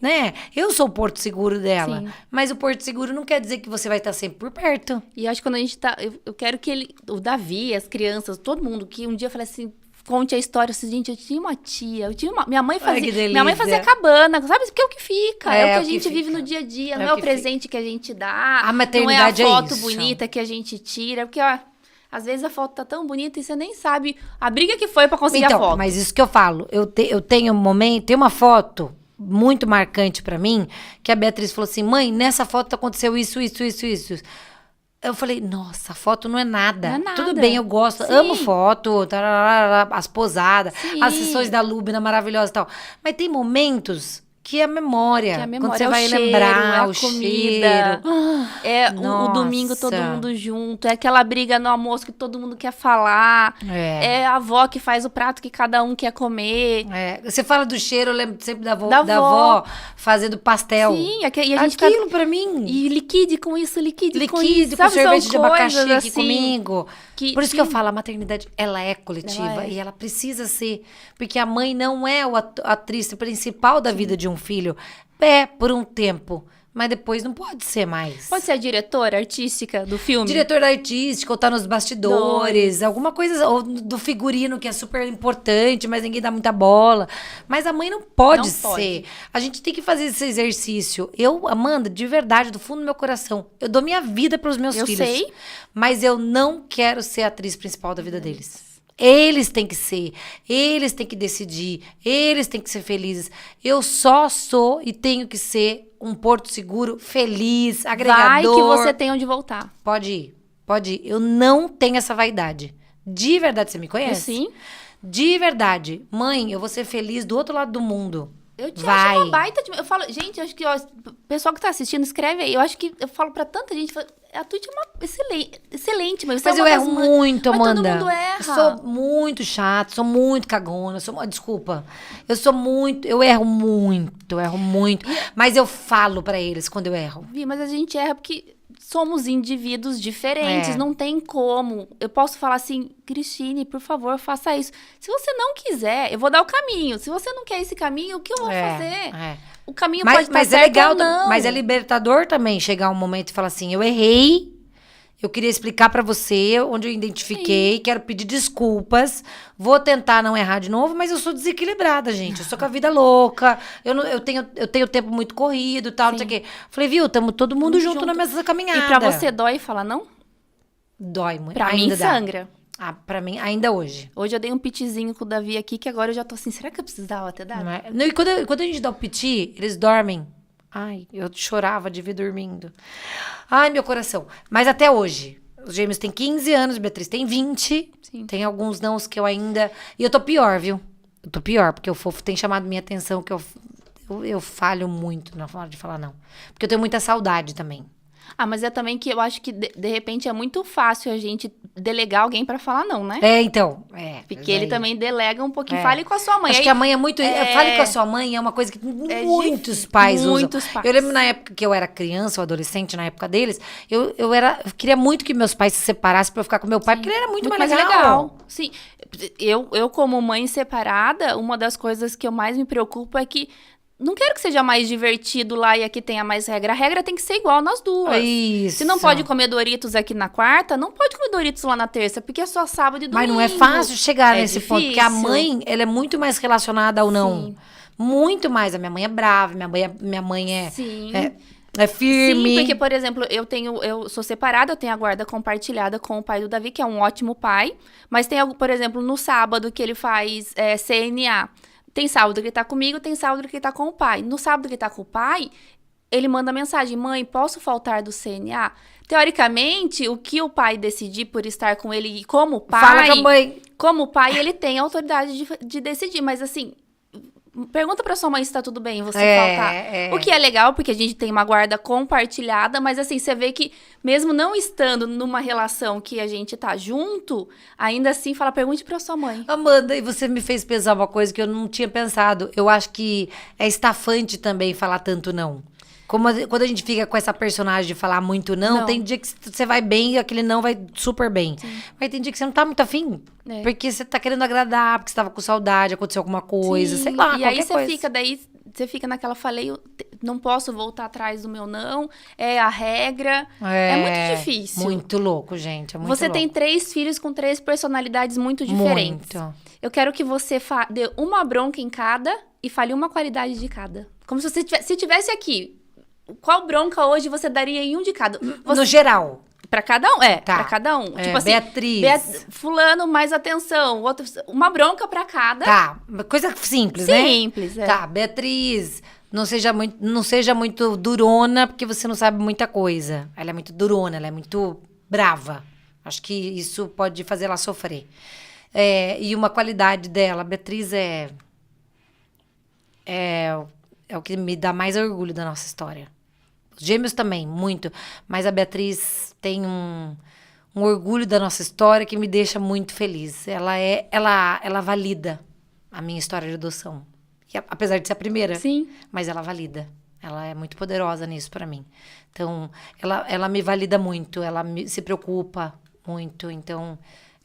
Né? Eu sou o porto seguro dela. Sim. Mas o porto seguro não quer dizer que você vai estar sempre por perto. E acho que quando a gente tá... Eu quero que o Davi, as crianças, todo mundo, que um dia eu falei assim... Conte a história, assim, gente, eu tinha uma tia, minha mãe fazia cabana, sabe? Porque é o que fica, é o que a gente vive no dia a dia, não é o presente que a gente dá, a maternidade não é a foto bonita que a gente tira, porque, ó, às vezes a foto tá tão bonita e você nem sabe a briga que foi pra conseguir a foto. Mas isso que eu falo, eu tenho um momento, tem uma foto muito marcante pra mim, que a Beatriz falou assim, mãe, nessa foto aconteceu isso. Eu falei, nossa, foto não é nada. Não é nada. Tudo bem, eu gosto, amo foto, as posadas, as sessões da Lúbina maravilhosas e tal. Mas tem momentos que é a memória. Quando você vai lembrar o comida, cheiro. O domingo todo mundo junto. É aquela briga no almoço que todo mundo quer falar. É a avó que faz o prato que cada um quer comer. Você fala do cheiro, eu lembro sempre da avó fazendo pastel. Sim, e a gente aquilo pra mim. E liquide com isso, liquide com isso. Com sorvete de abacaxi aqui assim, comigo. Por isso que eu falo, a maternidade, ela é coletiva e ela precisa ser. Porque a mãe não é a atriz principal da vida de um filho. Por um tempo. Mas depois não pode ser mais. Pode ser a diretora artística do filme? Diretora artística, ou tá nos bastidores. Alguma coisa, ou do figurino, que é super importante, mas ninguém dá muita bola. Mas a mãe não pode ser. A gente tem que fazer esse exercício. Eu, Amanda, de verdade, do fundo do meu coração, eu dou minha vida pros meus filhos. Eu sei. Mas eu não quero ser a atriz principal da vida deles. Eles têm que ser, eles têm que decidir, eles têm que ser felizes. Eu só sou e tenho que ser um porto seguro, feliz, agregador. Vai que você tem onde voltar. Pode ir. Eu não tenho essa vaidade. De verdade, você me conhece? Sim. De verdade. Mãe, eu vou ser feliz do outro lado do mundo. Eu te Vai. acho uma baita... Eu falo, gente, eu acho que... Ó, o pessoal que tá assistindo, escreve aí. Eu acho que... Eu falo pra tanta gente... A Tuti é uma excelente, mas você Mas é eu uma erro das muito, Mas Amanda. todo mundo erra. Eu sou muito chata, sou muito cagona, desculpa. Eu erro muito, Mas eu falo pra eles quando eu erro. Vi, mas a gente erra porque somos indivíduos diferentes, É. não tem como. Eu posso falar assim, Cristine, por favor, faça isso. Se você não quiser, eu vou dar o caminho. Se você não quer esse caminho, o que eu vou fazer? O caminho pode estar certo legal, ou não. mas é libertador também chegar um momento e falar assim, eu errei, eu queria explicar pra você onde eu identifiquei, quero pedir desculpas, vou tentar não errar de novo, mas eu sou desequilibrada, gente. Eu sou com a vida louca, eu tenho tempo muito corrido e tal, não sei o quê. Falei, viu, estamos todo mundo junto na mesma caminhada. E pra você dói falar não? Dói muito. Pra ainda mim sangra. Pra mim, ainda hoje. Hoje eu dei um pitizinho com o Davi aqui, que agora eu já tô assim, será que eu precisava ter dado? Não, e quando a gente dá o piti, eles dormem. Ai, eu chorava de ver dormindo. Ai, meu coração. Mas até hoje, os gêmeos têm 15 anos, Beatriz tem 20. Sim. Tem alguns nãos que eu ainda... E eu tô pior, viu? Eu tô pior, porque o fofo tem chamado minha atenção, que eu falho muito na hora de falar não. Porque eu tenho muita saudade também. Ah, mas é também que eu acho que, de repente, é muito fácil a gente delegar alguém pra falar não, né? Então. Porque ele também delega um pouquinho. Fale com a sua mãe. Acho que a mãe é muito... Fale com a sua mãe é uma coisa que muitos pais usam. Muitos pais. Eu lembro na época que eu era criança ou adolescente, na época deles, eu queria muito que meus pais se separassem pra eu ficar com meu pai, porque ele era muito mais legal. Sim. Eu, como mãe separada, uma das coisas que eu mais me preocupo é que não quero que seja mais divertido lá e aqui tenha mais regra. A regra tem que ser igual nas duas. Isso. Se não pode comer Doritos aqui na quarta, não pode comer Doritos lá na terça, porque é só sábado e domingo. Mas não é fácil chegar nesse difícil. ponto, porque a mãe, ela é muito mais relacionada ao não. Sim. Muito mais. A minha mãe é brava, minha mãe é... Sim. É firme. Sim, porque, por exemplo, eu sou separada, eu tenho a guarda compartilhada com o pai do Davi, que é um ótimo pai. Mas tem algo, por exemplo, no sábado que ele faz CNA. Tem sábado que ele tá comigo, tem sábado que ele tá com o pai. No sábado que ele tá com o pai, ele manda mensagem: mãe, posso faltar do CNA? Teoricamente, o que o pai decidir por estar com ele como pai... Fala com a mãe. Como pai, ele tem a autoridade de decidir. Mas assim... Pergunta pra sua mãe se tá tudo bem você faltar. O que é legal, porque a gente tem uma guarda compartilhada, mas assim, você vê que mesmo não estando numa relação que a gente tá junto, ainda assim, pergunte pra sua mãe. Amanda, e você me fez pensar uma coisa que eu não tinha pensado. Eu acho que é estafante também falar tanto não. Quando a gente fica com essa personagem de falar muito não, tem dia que você vai bem e aquele não vai super bem. Sim. Mas tem dia que você não tá muito afim. Porque você tá querendo agradar, porque você tava com saudade, aconteceu alguma coisa, sei lá, e aí você fica naquela, eu não posso voltar atrás do meu não, é a regra. É muito difícil. Muito louco, gente, é muito Você louco. tem 3 filhos com 3 personalidades muito diferentes. Muito. Eu quero que você dê uma bronca em cada e fale uma qualidade de cada. Como se você tivesse aqui. Qual bronca hoje você daria em um de cada? No geral. Pra cada um, Tá. Pra cada um. Tipo assim, Beatriz. Fulano, mais atenção. Outro, uma bronca pra cada. Tá, coisa simples, né? Simples, Tá, Beatriz, não seja muito durona, porque você não sabe muita coisa. Ela é muito durona, ela é muito brava. Acho que isso pode fazer ela sofrer. E uma qualidade dela, Beatriz é o que me dá mais orgulho da nossa história. Os gêmeos também, muito. Mas a Beatriz tem um orgulho da nossa história que me deixa muito feliz. Ela valida a minha história de adoção. E, apesar de ser a primeira. Sim. Mas ela valida. Ela é muito poderosa nisso pra mim. Então, ela me valida muito. Ela se preocupa muito. Então,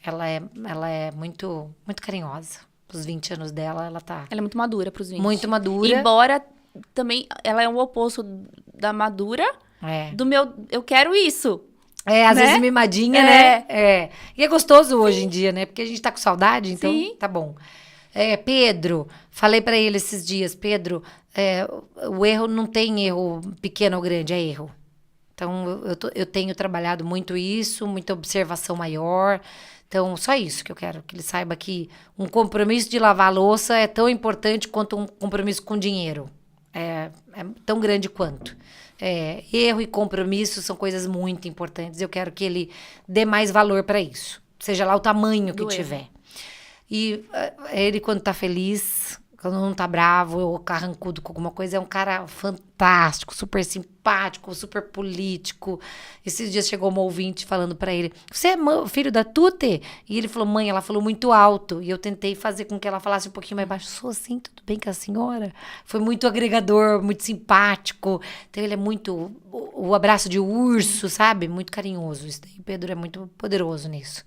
ela é muito, muito carinhosa. Os 20 anos dela, ela é muito madura pros 20. Muito madura. Embora também ela é o oposto da madura. Do meu, eu quero isso. Às vezes mimadinha, né? E é gostoso hoje em dia, né? Porque a gente tá com saudade, então tá bom. Pedro, falei pra ele esses dias, Pedro, o erro não tem erro pequeno ou grande, é erro. Então, eu tenho trabalhado muito isso, muita observação maior. Então, só isso que eu quero, que ele saiba que um compromisso de lavar a louça é tão importante quanto um compromisso com dinheiro. É tão grande quanto. Erro e compromisso são coisas muito importantes. Eu quero que ele dê mais valor para isso. Seja lá o tamanho que tiver. E ele, quando tá feliz, Quando não tá bravo ou carrancudo com alguma coisa, é um cara fantástico, super simpático, super político. Esses dias chegou uma ouvinte falando pra ele, você é filho da Tute? E ele falou, mãe, ela falou muito alto. E eu tentei fazer com que ela falasse um pouquinho mais baixo. Sou assim, tudo bem com a senhora? Foi muito agregador, muito simpático. Então ele é muito, o abraço de urso, sabe? Muito carinhoso. Isso daí, Pedro é muito poderoso nisso.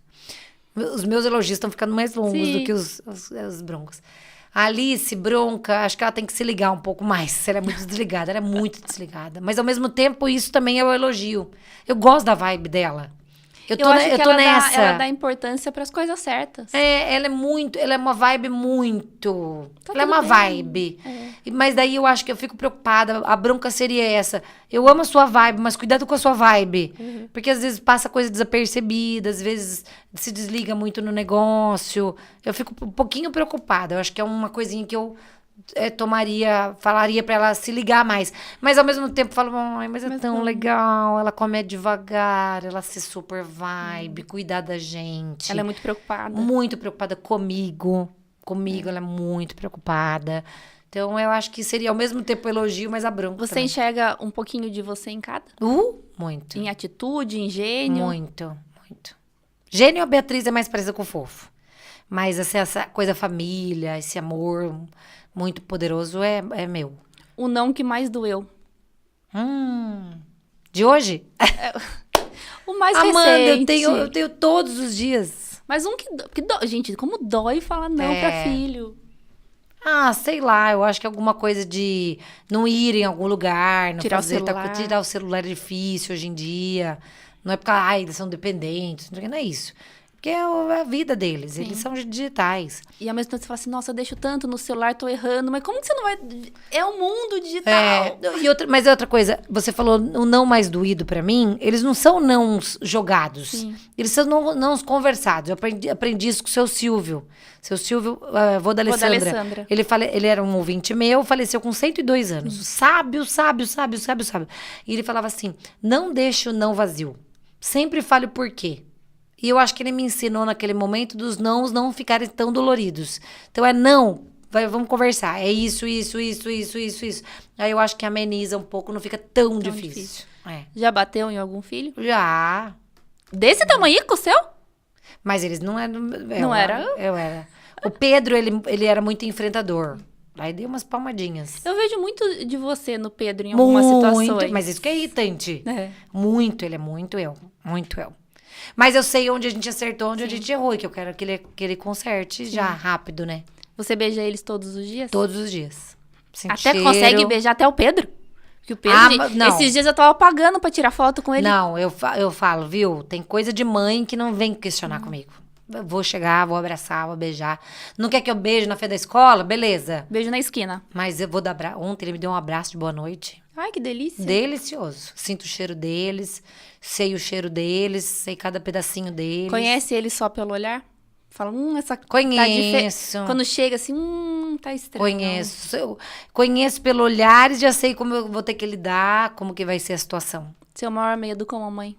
Os meus elogios estão ficando mais longos do que os broncos. A Alice, bronca, acho que ela tem que se ligar um pouco mais. Ela é muito desligada, ela é muito desligada. Mas, ao mesmo tempo, isso também é um elogio. Eu gosto da vibe dela. Eu tô nessa. Ela dá importância para as coisas certas. Ela é uma vibe muito... ela é uma bem. vibe. Mas daí eu acho que eu fico preocupada. A bronca seria essa. Eu amo a sua vibe, mas cuidado com a sua vibe. Porque às vezes passa coisa desapercebida, às vezes se desliga muito no negócio. Eu fico um pouquinho preocupada. Eu acho que é uma coisinha que eu falaria pra ela se ligar mais. Mas ao mesmo tempo falo, ai, mas é tão legal. Ela come devagar, ela se super vibe, cuidar da gente. Ela é muito preocupada. Muito preocupada comigo. Comigo, ela é muito preocupada. Então, eu acho que seria ao mesmo tempo elogio, mas a bronca Você também. Enxerga um pouquinho de você em cada? Muito. Em atitude, em gênio? Muito. Gênio, a Beatriz é mais parecida com o Fofo. Mas essa coisa família, esse amor muito poderoso é meu. O não que mais doeu. De hoje? O mais Amanda, recente. eu tenho todos os dias. Mas um que dói. Gente, como dói falar não pra filho. Sei lá, eu acho que alguma coisa de não ir em algum lugar, não Tirar fazer, o celular. tirar o celular é difícil hoje em dia. Não é porque, eles são dependentes, não é isso. Porque é a vida deles, Sim. eles são digitais. E ao mesmo tempo você fala assim, nossa, eu deixo tanto no celular, tô errando. Mas como que você não vai... É o mundo digital. Mas outra coisa, você falou o não mais doído pra mim, eles não são não jogados. Sim. Eles são não conversados. Eu aprendi isso com o seu Silvio. Seu Silvio, avô da Alessandra. Ele era um ouvinte meu, faleceu com 102 anos. Sábio. E ele falava assim, não deixe o não vazio. Sempre fale o porquê. E eu acho que ele me ensinou naquele momento dos nãos não ficarem tão doloridos. Então não, vamos conversar. É isso. Aí eu acho que ameniza um pouco, não fica tão difícil. Já bateu em algum filho? Já. Desse tamanho com o seu? Mas eles não eram... Não era? Eu era. O Pedro, ele era muito enfrentador. Aí dei umas palmadinhas. Eu vejo muito de você no Pedro em algumas situações. Mas isso que é irritante. Muito, ele é muito eu. Mas eu sei onde a gente acertou, onde a gente errou. E que eu quero que ele conserte já rápido, né? Você beija eles todos os dias? Todos os dias. Até consegue beijar até o Pedro? Porque o Pedro, não. Esses dias eu tava pagando pra tirar foto com ele. Não, eu falo, viu? Tem coisa de mãe que não vem questionar comigo. Eu vou chegar, vou abraçar, vou beijar. Não quer que eu beije na frente da escola? Beleza. Beijo na esquina. Mas eu vou dar ontem ele me deu um abraço de boa noite. Ai, que delícia. Delicioso. Sinto o cheiro deles, sei o cheiro deles, sei cada pedacinho deles. Conhece ele só pelo olhar? Fala, essa... Conheço. Quando chega assim, tá estranho. Conheço pelo olhar e já sei como eu vou ter que lidar, como que vai ser a situação. Seu maior medo como mãe?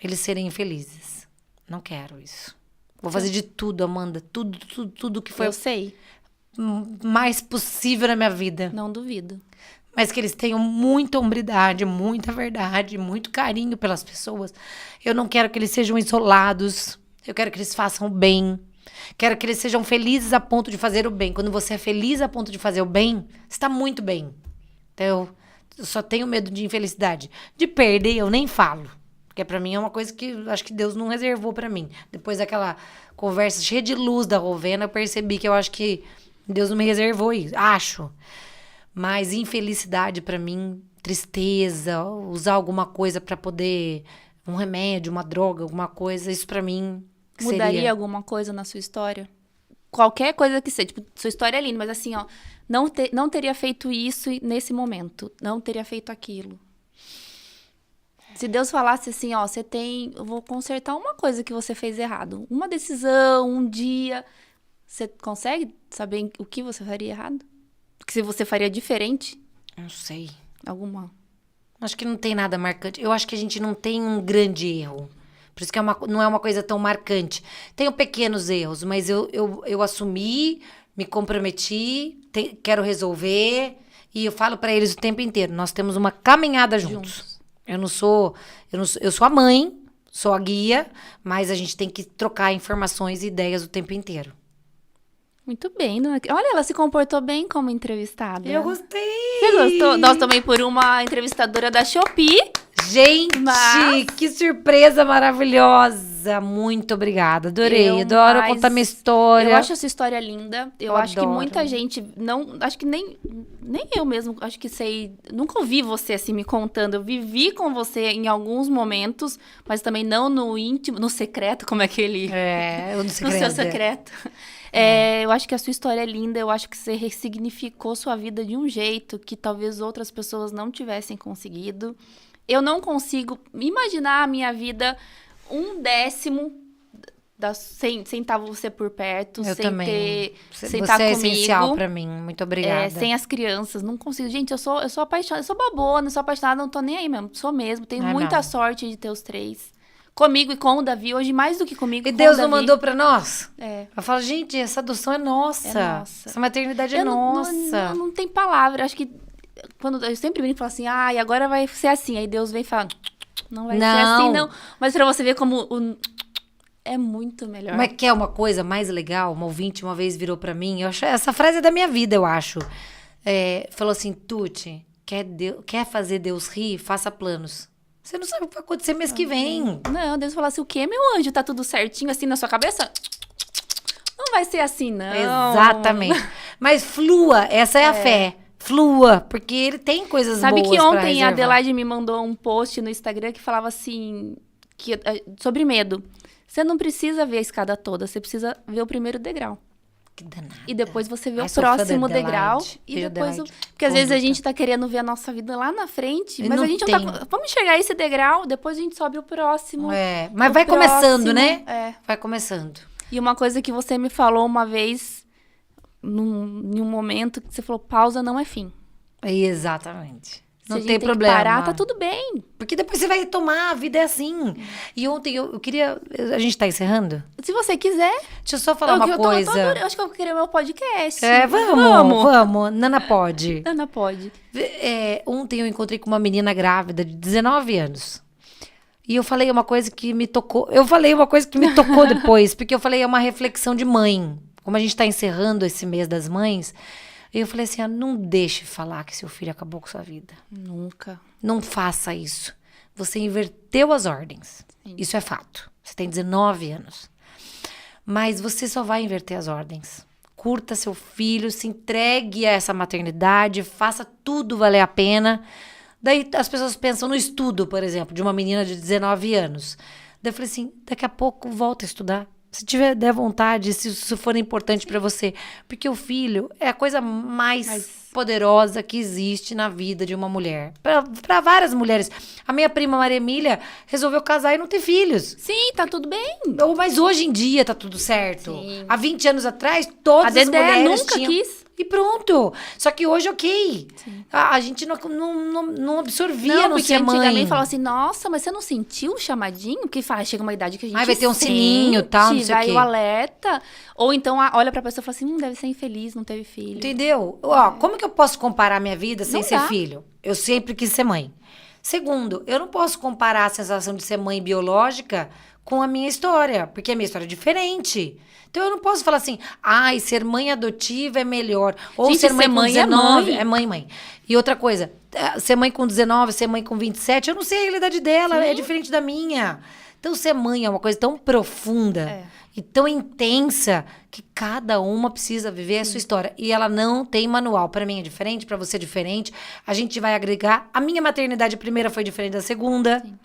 Eles serem infelizes. Não quero isso. Vou fazer de tudo, Amanda. Tudo que foi Eu sei. mais possível na minha vida. Não duvido. Mas que eles tenham muita hombridade, muita verdade, muito carinho pelas pessoas. Eu não quero que eles sejam isolados. Eu quero que eles façam o bem. Quero que eles sejam felizes a ponto de fazer o bem. Quando você é feliz a ponto de fazer o bem, você está muito bem. Então, eu só tenho medo de infelicidade. De perder, eu nem falo. Porque pra mim é uma coisa que eu acho que Deus não reservou pra mim. Depois daquela conversa cheia de luz da Rovena, eu percebi que eu acho que Deus não me reservou isso. Acho. Mas infelicidade pra mim, tristeza, usar alguma coisa pra poder... Um remédio, uma droga, alguma coisa, isso pra mim Mudaria alguma coisa na sua história? Qualquer coisa que seja. Tipo, sua história é linda, mas assim, ó... Não teria feito isso nesse momento. Não teria feito aquilo. Se Deus falasse assim, ó, eu vou consertar uma coisa que você fez errado. Uma decisão, um dia. Você consegue saber o que você faria errado? O que você faria diferente? Não sei. Alguma? Acho que não tem nada marcante. Eu acho que a gente não tem um grande erro. Por isso que não é uma coisa tão marcante. Tenho pequenos erros, mas eu assumi, me comprometi, quero resolver. E eu falo pra eles o tempo inteiro. Nós temos uma caminhada juntos. Eu sou a mãe, sou a guia, mas a gente tem que trocar informações e ideias o tempo inteiro. Muito bem, dona... Olha, ela se comportou bem como entrevistada. Eu gostei! Você gostou? Nós também por uma entrevistadora da Shopee. Gente, que surpresa maravilhosa! Muito obrigada, adorei. Adoro contar minha história. Eu acho essa história linda. Eu acho adoro. Que muita gente não... Acho que nem eu mesmo, acho que sei... Nunca ouvi você assim me contando. Eu vivi com você em alguns momentos, mas também não no íntimo, no secreto, como é que ele... no secreto. No seu secreto. Eu acho que a sua história é linda, eu acho que você ressignificou sua vida de um jeito que talvez outras pessoas não tivessem conseguido. Eu não consigo imaginar a minha vida 1/10 sem estar você por perto, eu sem também. sem você estar é comigo. Essencial pra mim, muito obrigada. Sem as crianças, não consigo. Gente, eu sou apaixonada, eu sou babona, eu sou apaixonada, não tô nem aí mesmo, sou mesmo. Tenho muita sorte de ter os 3. Comigo e com o Davi, hoje mais do que comigo. E Deus não mandou pra nós? Eu falo, gente, essa adoção é nossa. Essa maternidade é nossa. Não tem palavra. Acho que quando eu sempre brinco e falo assim, e agora vai ser assim. Aí Deus vem e fala, não vai ser assim, não. Mas pra você ver como é muito melhor. Mas quer uma coisa mais legal? Uma ouvinte uma vez virou pra mim, essa frase é da minha vida, eu acho. Falou assim, Tuti, quer fazer Deus rir? Faça planos. Você não sabe o que vai acontecer mês que vem. Não, Deus falou assim, o quê, meu anjo? Tá tudo certinho assim na sua cabeça? Não vai ser assim, não. Exatamente. Mas flua, essa é a fé. Flua, porque ele tem coisas boas pra reservar. Sabe que ontem a reservar. Adelaide me mandou um post no Instagram que falava assim, sobre medo. Você não precisa ver a escada toda, você precisa ver o primeiro degrau. Que danada. E depois você vê o próximo degrau. E depois porque às vezes a gente tá querendo ver a nossa vida lá na frente, mas a gente não tá... Vamos enxergar esse degrau, depois a gente sobe o próximo. Mas vai começando, né? Vai começando. E uma coisa que você me falou uma vez, em um momento, que você falou, pausa não é fim. Exatamente. Não tem problema. Que parar, tá tudo bem. Porque depois você vai retomar, a vida é assim. E ontem eu queria... A gente tá encerrando? Se você quiser. Deixa eu só falar uma coisa. Eu acho que eu vou querer meu podcast. Vamos. Nana pode. Nana pode. Ontem eu encontrei com uma menina grávida de 19 anos. E eu falei uma coisa que me tocou. Depois. Porque eu falei, é uma reflexão de mãe. Como a gente tá encerrando esse mês das mães... E eu falei assim, não deixe falar que seu filho acabou com sua vida. Nunca. Não faça isso. Você inverteu as ordens. Sim. Isso é fato. Você tem 19 anos. Mas você só vai inverter as ordens. Curta seu filho, se entregue a essa maternidade, faça tudo valer a pena. Daí as pessoas pensam no estudo, por exemplo, de uma menina de 19 anos. Daí eu falei assim, daqui a pouco volta a estudar. Se der vontade, se isso for importante pra você. Porque o filho é a coisa mais poderosa que existe na vida de uma mulher. Pra várias mulheres. A minha prima Maria Emília resolveu casar e não ter filhos. Sim, tá tudo bem. Mas hoje em dia tá tudo certo. Sim. Há 20 anos atrás, todas as mulheres nunca tinham... quis. E pronto. Só que hoje, ok. A gente não absorvia no ser mãe. Antigamente falava assim, nossa, mas você não sentiu o chamadinho? Porque chega uma idade que a gente vai ter um sininho e tal, não sei o quê. Vai o alerta. Ou então olha pra pessoa e fala assim, deve ser infeliz, não teve filho. Entendeu? Como que eu posso comparar minha vida sem ser filho? Eu sempre quis ser mãe. Segundo, eu não posso comparar a sensação de ser mãe biológica com a minha história, porque a minha história é diferente. Então, eu não posso falar assim, ser mãe adotiva é melhor. Ou gente, ser mãe com 19... É mãe. E outra coisa, ser mãe com 19, ser mãe com 27, eu não sei a realidade dela, é diferente da minha. Então, ser mãe é uma coisa tão profunda e tão intensa que cada uma precisa viver a sua história. E ela não tem manual. Para mim é diferente, para você é diferente. A gente vai agregar. A minha maternidade primeira foi diferente da segunda. Sim.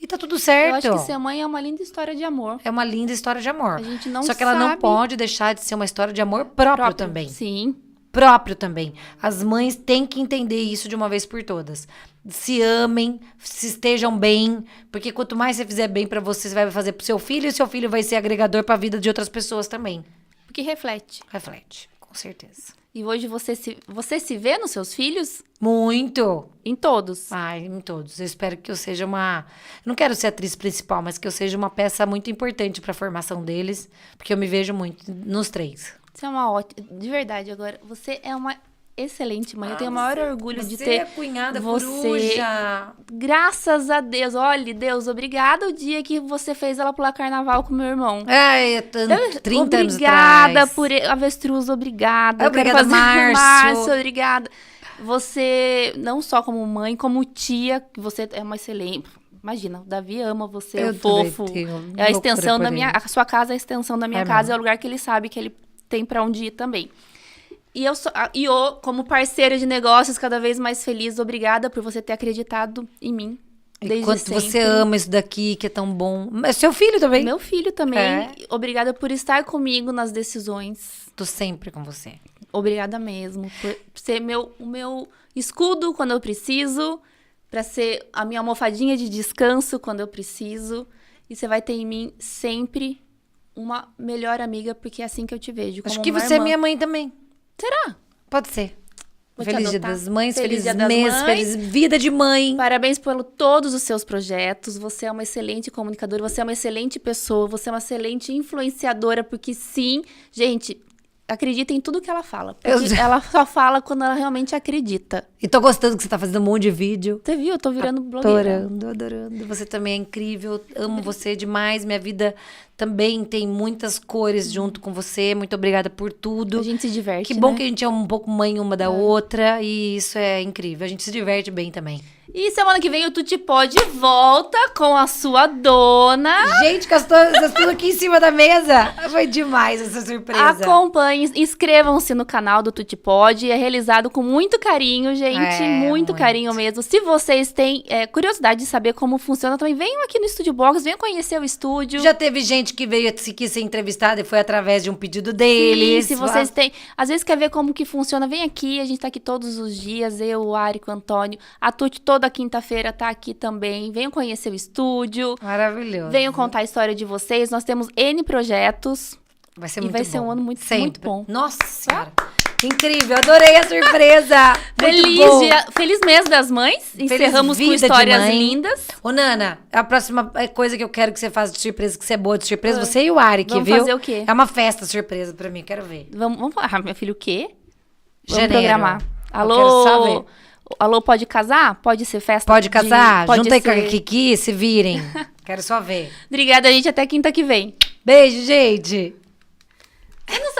E tá tudo certo. Eu acho que ser mãe é uma linda história de amor. É uma linda história de amor. A gente não Só que ela não pode deixar de ser uma história de amor próprio também. Sim. Próprio também. As mães têm que entender isso de uma vez por todas. Se amem, se estejam bem, porque quanto mais você fizer bem pra você vai fazer pro seu filho, e seu filho vai ser agregador pra vida de outras pessoas também. Porque reflete. Reflete. Com certeza. E hoje você se vê nos seus filhos? Muito. Em todos. Ai, em todos. Eu espero que eu seja uma... Eu não quero ser atriz principal, mas que eu seja uma peça muito importante para a formação deles, porque eu me vejo muito nos 3. Você é uma ótima... De verdade, agora, você é uma excelente mãe. Eu tenho o maior orgulho de ter... Você é cunhada você... coruja. Graças a Deus. Olha, Deus, obrigada o dia que você fez ela pular carnaval com meu irmão. Ai, 30 anos Obrigada atrás. por avestruz, obrigada. Obrigada, Márcio, obrigada. Você, não só como mãe, como tia, você é uma excelente... Imagina, o Davi ama você, é fofo. É a extensão da minha... A sua casa é a extensão da minha casa, é o lugar que ele sabe que ele tem pra onde ir também. E eu, como parceira de negócios, cada vez mais feliz. Obrigada por você ter acreditado em mim. Desde quanto sempre. Você ama isso daqui, que é tão bom. É seu filho também. Meu filho também. Obrigada por estar comigo nas decisões. Tô sempre com você. Obrigada mesmo. Por ser o meu escudo quando eu preciso. Pra ser a minha almofadinha de descanso quando eu preciso. E você vai ter em mim sempre uma melhor amiga, porque é assim que eu te vejo. Como Acho que uma você irmã. É minha mãe também. Será? Pode ser. Vou te Feliz Dia adotar. das Mães, feliz Dia das mês, Mães. feliz vida de mãe. Parabéns por todos os seus projetos. Você é uma excelente comunicadora, você é uma excelente pessoa, você é uma excelente influenciadora, porque sim, gente, acredita em tudo que ela fala. Porque ela só fala quando ela realmente acredita. E tô gostando que você tá fazendo um monte de vídeo. Você viu? Eu tô virando blogueira. Adorando. Você também é incrível. Amo você demais. Minha vida também tem muitas cores junto com você. Muito obrigada por tudo. A gente se diverte, Que bom né? que a gente é um pouco mãe uma da outra. E isso é incrível. A gente se diverte bem também. E semana que vem o Tutti Pod volta com a sua dona. Gente, vocês tudo aqui em cima da mesa. Foi demais essa surpresa. Acompanhem, inscrevam-se no canal do Tutti Pod. É realizado com muito carinho, gente. Muito carinho mesmo. Se vocês têm curiosidade de saber como funciona, também venham aqui no Estúdio Box, venham conhecer o estúdio. Já teve gente que veio se quis ser entrevistada e foi através de um pedido deles. Sim, se vocês têm... Às vezes quer ver como que funciona, vem aqui. A gente tá aqui todos os dias. Eu, o Arico, o Antônio. A Tutti toda quinta-feira tá aqui também. Venham conhecer o estúdio. Maravilhoso. Venham contar a história de vocês. Nós temos N projetos. Vai ser e muito vai bom. ser um ano muito bom. Nossa Senhora. Incrível, adorei a surpresa. Feliz mês das mães. Encerramos com histórias lindas. Ô, Nana, a próxima coisa que eu quero que você faça de surpresa, que você é boa de surpresa, você e o Ari, que viu? Vamos fazer o quê? É uma festa surpresa pra mim, quero ver. Vamos meu filho, o quê? Janeiro. Vamos programar. Alô? Eu quero só ver. Alô, pode casar? Pode ser festa? Pode casar? Pode Junta aí ser... com a Kiki, se virem. Quero só ver. Obrigada, gente. Até quinta que vem. Beijo, gente. Você não sabe